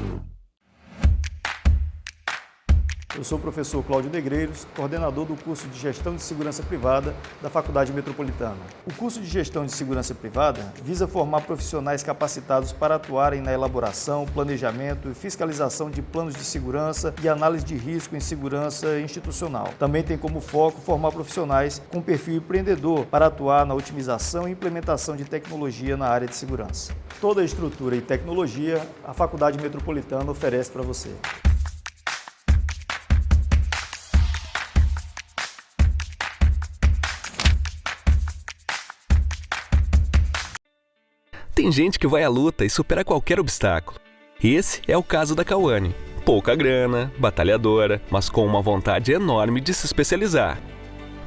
Eu sou o professor Cláudio Negreiros, coordenador do curso de Gestão de Segurança Privada da Faculdade Metropolitana. O curso de Gestão de Segurança Privada visa formar profissionais capacitados para atuarem na elaboração, planejamento e fiscalização de planos de segurança e análise de risco em segurança institucional. Também tem como foco formar profissionais com perfil empreendedor para atuar na otimização e implementação de tecnologia na área de segurança. Toda a estrutura e tecnologia a Faculdade Metropolitana oferece para você. Tem gente que vai à luta e supera qualquer obstáculo. Esse é o caso da Cauane. Pouca grana, batalhadora, mas com uma vontade enorme de se especializar.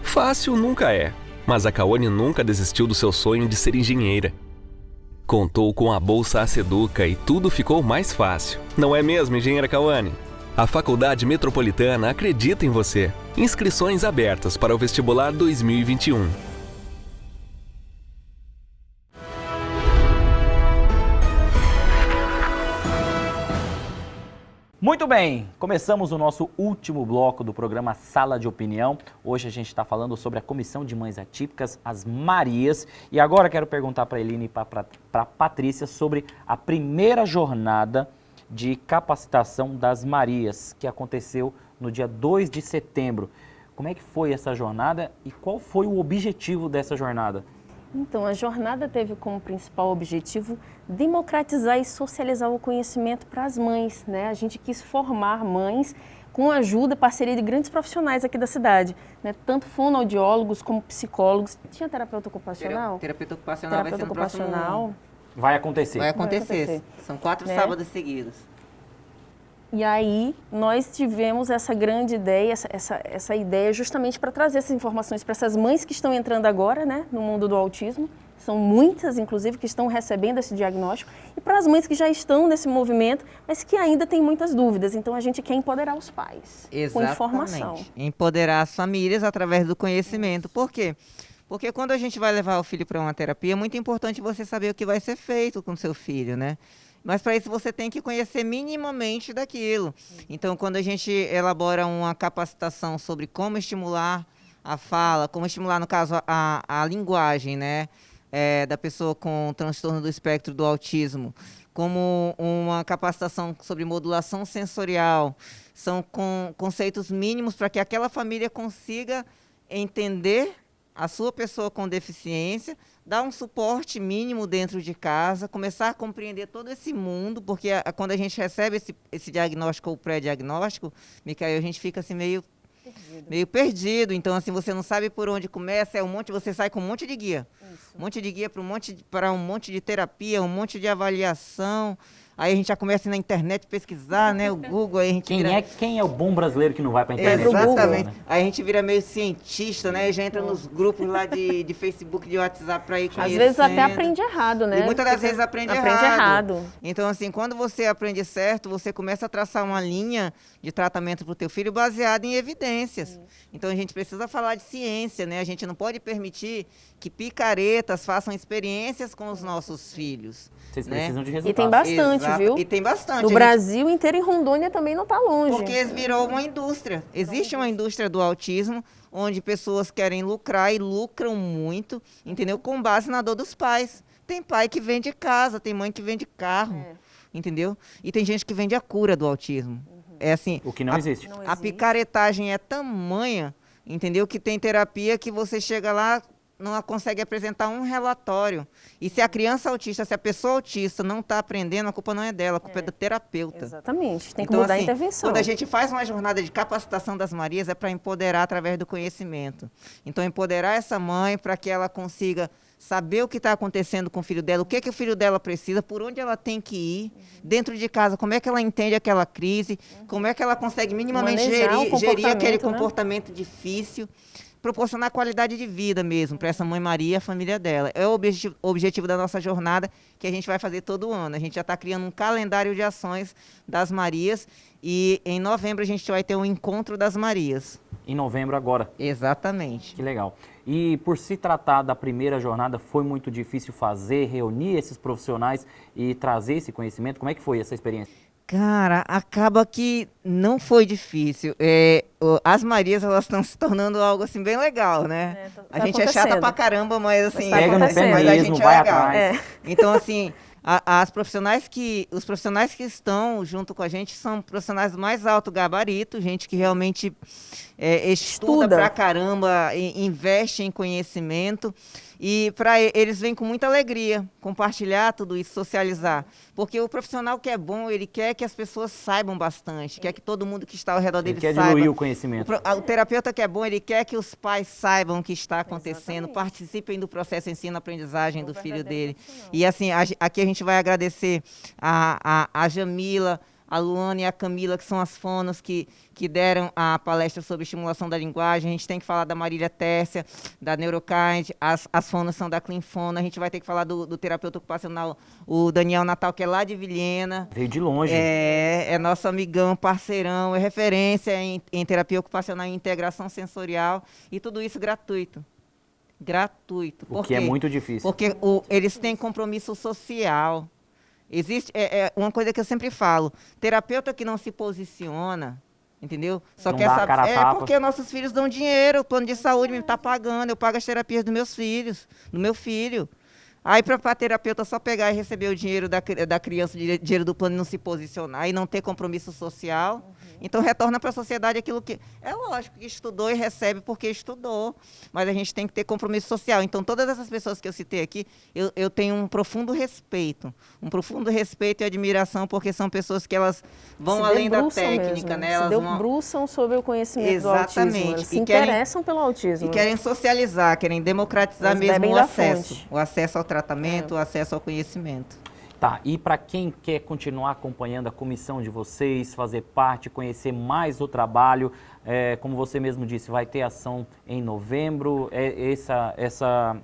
Fácil nunca é, mas a Cauane nunca desistiu do seu sonho de ser engenheira. Contou com a Bolsa Aceduca e tudo ficou mais fácil. Não é mesmo, engenheira Cauane? A Faculdade Metropolitana acredita em você. Inscrições abertas para o vestibular 2021. Muito bem, começamos o nosso último bloco do programa Sala de Opinião. Hoje a gente está falando sobre a Comissão de Mães Atípicas, as Marias. E agora quero perguntar para a Eline e para a Patrícia sobre a primeira jornada de capacitação das Marias, que aconteceu no dia 2 de setembro. Como é que foi essa jornada e qual foi o objetivo dessa jornada? Então, a jornada teve como principal objetivo democratizar e socializar o conhecimento para as mães, né? A gente quis formar mães com a ajuda, parceria de grandes profissionais aqui da cidade, né? Tanto fonoaudiólogos como psicólogos. Tinha terapeuta ocupacional? Terapeuta ocupacional vai ser no próximo... Vai acontecer. Vai acontecer. São 4 sábados seguidos. E aí, nós tivemos essa grande ideia, essa ideia justamente para trazer essas informações para essas mães que estão entrando agora, né, no mundo do autismo. São muitas, inclusive, que estão recebendo esse diagnóstico. E para as mães que já estão nesse movimento, mas que ainda têm muitas dúvidas. Então, a gente quer empoderar os pais com informação. Empoderar as famílias através do conhecimento. Por quê? Porque quando a gente vai levar o filho para uma terapia, é muito importante você saber o que vai ser feito com o seu filho, né? Mas para isso você tem que conhecer minimamente daquilo. Então, quando a gente elabora uma capacitação sobre como estimular a fala, como estimular, no caso, a linguagem, né, da pessoa com transtorno do espectro do autismo, como uma capacitação sobre modulação sensorial, são conceitos mínimos para que aquela família consiga entender a sua pessoa com deficiência, dar um suporte mínimo dentro de casa, começar a compreender todo esse mundo, porque quando a gente recebe esse diagnóstico ou pré-diagnóstico, Micael, a gente fica assim meio perdido. Então, assim, você não sabe por onde começa, você sai com um monte de guia. Isso. Um monte de guia para um monte de terapia, um monte de avaliação. Aí a gente já começa na internet pesquisar, né? O Google, aí a gente Quem é o bom brasileiro que não vai para a internet? Exatamente. Google, né? Aí a gente vira meio cientista, né? Já entra nos grupos lá de Facebook, de WhatsApp para ir conhecendo. Às vezes até aprende errado, né? E muitas das vezes aprende errado. Então, assim, quando você aprende certo, você começa a traçar uma linha de tratamento para o teu filho baseada em evidências. Então, a gente precisa falar de ciência, né? A gente não pode permitir que picaretas façam experiências com os nossos filhos. Vocês precisam de resultados. E tem bastante, viu? E tem bastante. No Brasil inteiro, em Rondônia também não está longe. Porque virou uma indústria. Existe uma indústria do autismo, onde pessoas querem lucrar e lucram muito, entendeu? Com base na dor dos pais. Tem pai que vende casa, tem mãe que vende carro, entendeu? E tem gente que vende a cura do autismo. É assim, O que não existe. A picaretagem é tamanha, entendeu? Que tem terapia que você chega lá, não consegue apresentar um relatório. E se a criança autista, se a pessoa autista não está aprendendo, a culpa não é dela, a culpa é do terapeuta. Exatamente, tem que Então, mudar assim, a intervenção. Quando a gente faz uma jornada de capacitação das Marias, é para empoderar através do conhecimento. Então, empoderar essa mãe para que ela consiga saber o que está acontecendo com o filho dela, o que o filho dela precisa, por onde ela tem que ir, dentro de casa, como é que ela entende aquela crise, como é que ela consegue minimamente gerir aquele comportamento difícil, proporcionar qualidade de vida mesmo para essa mãe Maria e a família dela. É o objetivo da nossa jornada, que a gente vai fazer todo ano. A gente já está criando um calendário de ações das Marias e em novembro a gente vai ter um encontro das Marias. Em novembro agora. Exatamente. Que legal. E por se tratar da primeira jornada, foi muito difícil reunir esses profissionais e trazer esse conhecimento? Como é que foi essa experiência? Cara, acaba que não foi difícil. As Marias, elas estão se tornando algo assim bem legal, né? A gente é chata pra caramba, mas assim, pega no pé mas a mesmo, gente vai é legal. atrás. Então, assim, os profissionais que estão junto com a gente são profissionais do mais alto gabarito, gente que realmente estuda pra caramba, investe em conhecimento. E eles vêm com muita alegria compartilhar tudo isso, socializar. Porque o profissional que é bom, ele quer que as pessoas saibam bastante, quer que todo mundo que está ao redor dele saiba. Ele quer diluir o conhecimento. O terapeuta que é bom, ele quer que os pais saibam o que está acontecendo, participem do processo ensino-aprendizagem do filho dele. E assim, aqui a gente vai agradecer a Jamila, a Luana e a Camila, que são as fonos que deram a palestra sobre estimulação da linguagem. A gente tem que falar da Marília Tércia, da Neurokind, as fonos são da Clinfono. A gente vai ter que falar do terapeuta ocupacional, o Daniel Natal, que é lá de Vilhena. Veio de longe. É nosso amigão, parceirão, é referência em terapia ocupacional e integração sensorial. E tudo isso gratuito. Gratuito. O que é muito difícil. Porque eles têm compromisso social. Existe uma coisa que eu sempre falo, terapeuta que não se posiciona, entendeu? Só não quer saber. Porque nossos filhos dão dinheiro, o plano de saúde me está pagando, eu pago as terapias dos meus filhos, do meu filho. Aí para a terapeuta só pegar e receber o dinheiro da criança, o dinheiro do plano e não se posicionar e não ter compromisso social, então retorna para a sociedade aquilo que... É lógico que estudou e recebe porque estudou, mas a gente tem que ter compromisso social. Então todas essas pessoas que eu citei aqui, eu tenho um profundo respeito e admiração, porque são pessoas que elas vão além da técnica, né? Elas debruçam sobre o conhecimento do autismo, elas se interessam pelo autismo. E querem socializar, querem democratizar mesmo o acesso ao tratamento, o acesso ao conhecimento. Tá, e para quem quer continuar acompanhando a comissão de vocês, fazer parte, conhecer mais o trabalho, como você mesmo disse, vai ter ação em novembro, essa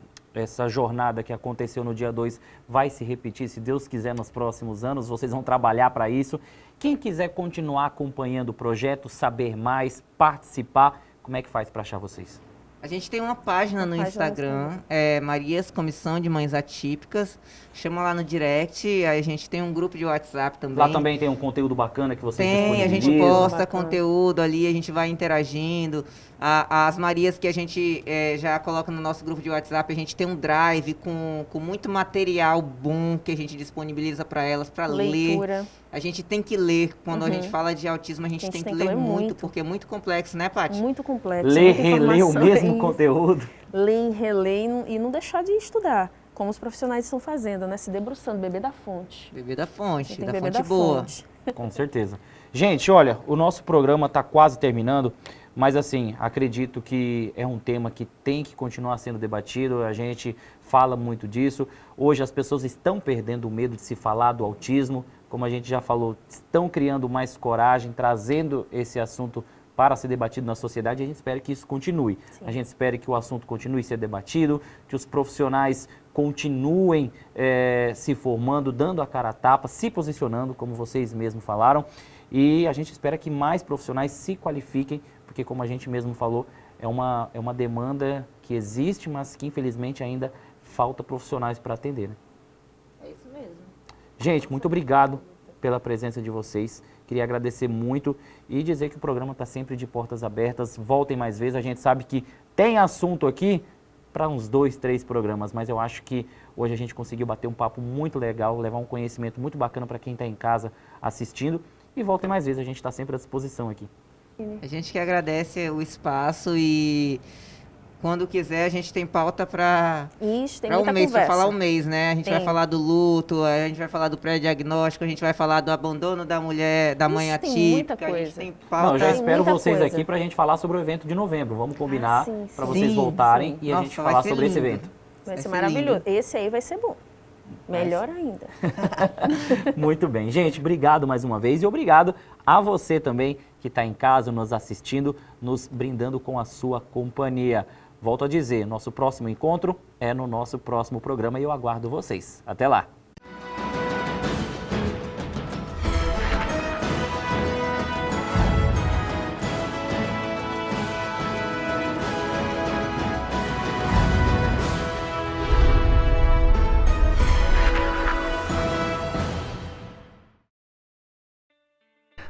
jornada que aconteceu no dia 2 vai se repetir, se Deus quiser, nos próximos anos, vocês vão trabalhar para isso. Quem quiser continuar acompanhando o projeto, saber mais, participar, como é que faz para achar vocês? A gente tem uma página no Instagram, Marias Comissão de Mães Atípicas. Chama lá no direct, aí a gente tem um grupo de WhatsApp também. Lá também tem um conteúdo bacana que vocês disponibilizam. A gente posta conteúdo ali, a gente vai interagindo. As Marias que a gente já coloca no nosso grupo de WhatsApp, a gente tem um drive com muito material bom que a gente disponibiliza para elas, para ler. A gente tem que ler. Quando a gente fala de autismo, a gente tem que ler muito, porque é muito complexo, né, Paty? Muito complexo. Ler, reler o mesmo conteúdo. Ler, reler e não deixar de estudar, como os profissionais estão fazendo, né? Se debruçando, beber da fonte. Beber da fonte, da fonte boa. Com certeza. Gente, olha, o nosso programa está quase terminando, mas assim, acredito que é um tema que tem que continuar sendo debatido, a gente fala muito disso. Hoje as pessoas estão perdendo o medo de se falar do autismo, como a gente já falou, estão criando mais coragem, trazendo esse assunto para ser debatido na sociedade, e a gente espera que isso continue. Sim. A gente espera que o assunto continue a ser debatido, que os profissionais continuem se formando, dando a cara a tapa, se posicionando, como vocês mesmos falaram, e a gente espera que mais profissionais se qualifiquem, porque como a gente mesmo falou, é uma demanda que existe, mas que infelizmente ainda falta profissionais para atender. Né? É isso mesmo. Gente, muito obrigado. pela presença de vocês. Queria agradecer muito e dizer que o programa está sempre de portas abertas. Voltem mais vezes. A gente sabe que tem assunto aqui para uns 2, 3 programas, mas eu acho que hoje a gente conseguiu bater um papo muito legal, levar um conhecimento muito bacana para quem está em casa assistindo. E voltem mais vezes, a gente está sempre à disposição aqui. A gente que agradece o espaço e quando quiser a gente tem pauta para um mês, para falar um mês, né? A gente vai falar do luto, a gente vai falar do pré-diagnóstico, a gente vai falar do abandono da mulher, da mãe atípica. A gente tem pauta. Não, já espero vocês aqui para a gente falar sobre o evento de novembro. Vamos combinar para vocês voltarem e a gente falar sobre esse evento. Vai ser maravilhoso. Esse aí vai ser bom. Melhor ainda. Muito bem. Gente, obrigado mais uma vez e obrigado a você também que está em casa nos assistindo, nos brindando com a sua companhia. Volto a dizer, nosso próximo encontro é no nosso próximo programa e eu aguardo vocês. Até lá!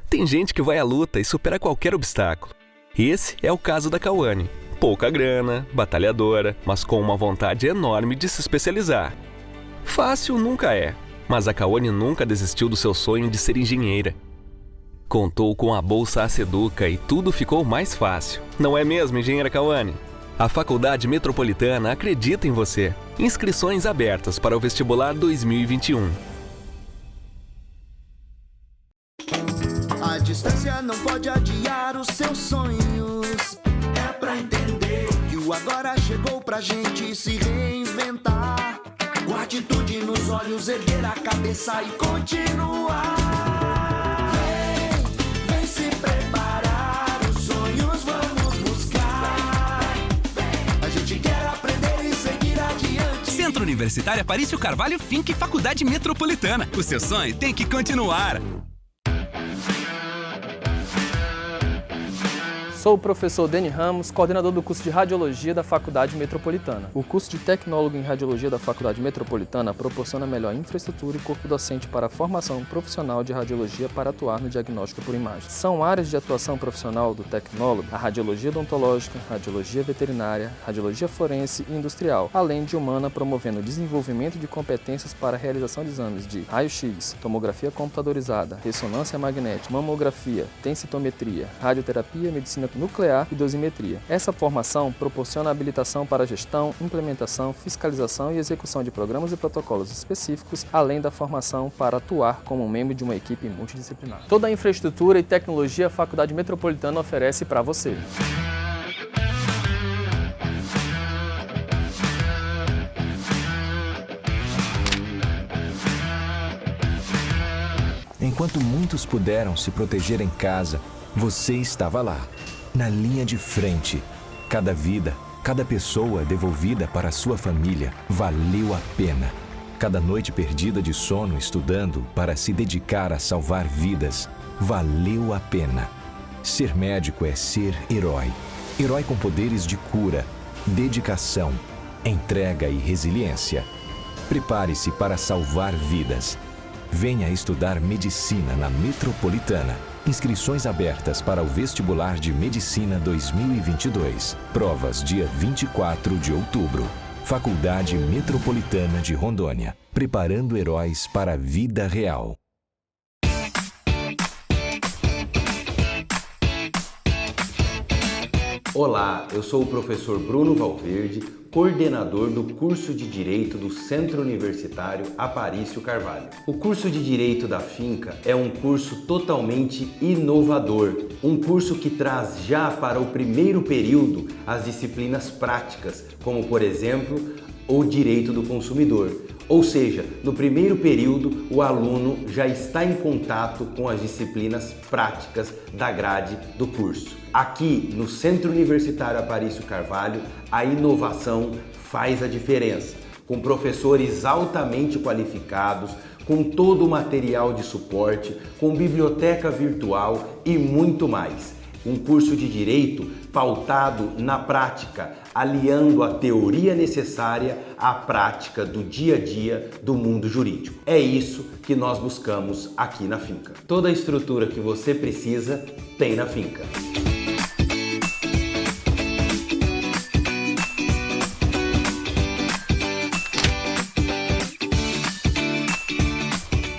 Tem gente que vai à luta e supera qualquer obstáculo. Esse é o caso da Cauane. Pouca grana, batalhadora, mas com uma vontade enorme de se especializar. Fácil nunca é, mas a Cauane nunca desistiu do seu sonho de ser engenheira. Contou com a Bolsa Aceduca e tudo ficou mais fácil. Não é mesmo, engenheira Cauane? A Faculdade Metropolitana acredita em você. Inscrições abertas para o vestibular 2021. A distância não pode adiar os seus sonhos. É pra entender que o agora chegou pra gente se reinventar. Com atitude nos olhos, erguer a cabeça e continuar. Vem se preparar, os sonhos vamos buscar. A gente quer aprender e seguir adiante. Centro Universitário Aparício Carvalho Finck Faculdade Metropolitana. O seu sonho tem que continuar. Sou o professor Deni Ramos, coordenador do curso de Radiologia da Faculdade Metropolitana. O curso de Tecnólogo em Radiologia da Faculdade Metropolitana proporciona melhor infraestrutura e corpo docente para a formação profissional de radiologia para atuar no diagnóstico por imagem. São áreas de atuação profissional do tecnólogo a radiologia odontológica, radiologia veterinária, radiologia forense e industrial, além de humana, promovendo o desenvolvimento de competências para a realização de exames de raio-x, tomografia computadorizada, ressonância magnética, mamografia, densitometria, radioterapia, medicina nuclear e dosimetria. Essa formação proporciona habilitação para gestão, implementação, fiscalização e execução de programas e protocolos específicos, além da formação para atuar como membro de uma equipe multidisciplinar. Toda a infraestrutura e tecnologia a Faculdade Metropolitana oferece para você. Enquanto muitos puderam se proteger em casa, você estava lá, na linha de frente. Cada vida, cada pessoa devolvida para sua família valeu a pena. Cada noite perdida de sono estudando para se dedicar a salvar vidas valeu a pena. Ser médico é ser herói. Herói com poderes de cura, dedicação, entrega e resiliência. Prepare-se para salvar vidas. Venha estudar medicina na Metropolitana. Inscrições abertas para o vestibular de Medicina 2022. Provas dia 24 de outubro. Faculdade Metropolitana de Rondônia. Preparando heróis para a vida real. Olá, eu sou o professor Bruno Valverde, coordenador do curso de Direito do Centro Universitário Aparício Carvalho. O curso de Direito da Finca é um curso totalmente inovador, um curso que traz já para o primeiro período as disciplinas práticas, como por exemplo, o Direito do Consumidor. Ou seja, no primeiro período, o aluno já está em contato com as disciplinas práticas da grade do curso. Aqui no Centro Universitário Aparício Carvalho, a inovação faz a diferença. Com professores altamente qualificados, com todo o material de suporte, com biblioteca virtual e muito mais. Um curso de direito pautado na prática, aliando a teoria necessária à prática do dia a dia do mundo jurídico. É isso que nós buscamos aqui na Finca. Toda a estrutura que você precisa tem na Finca.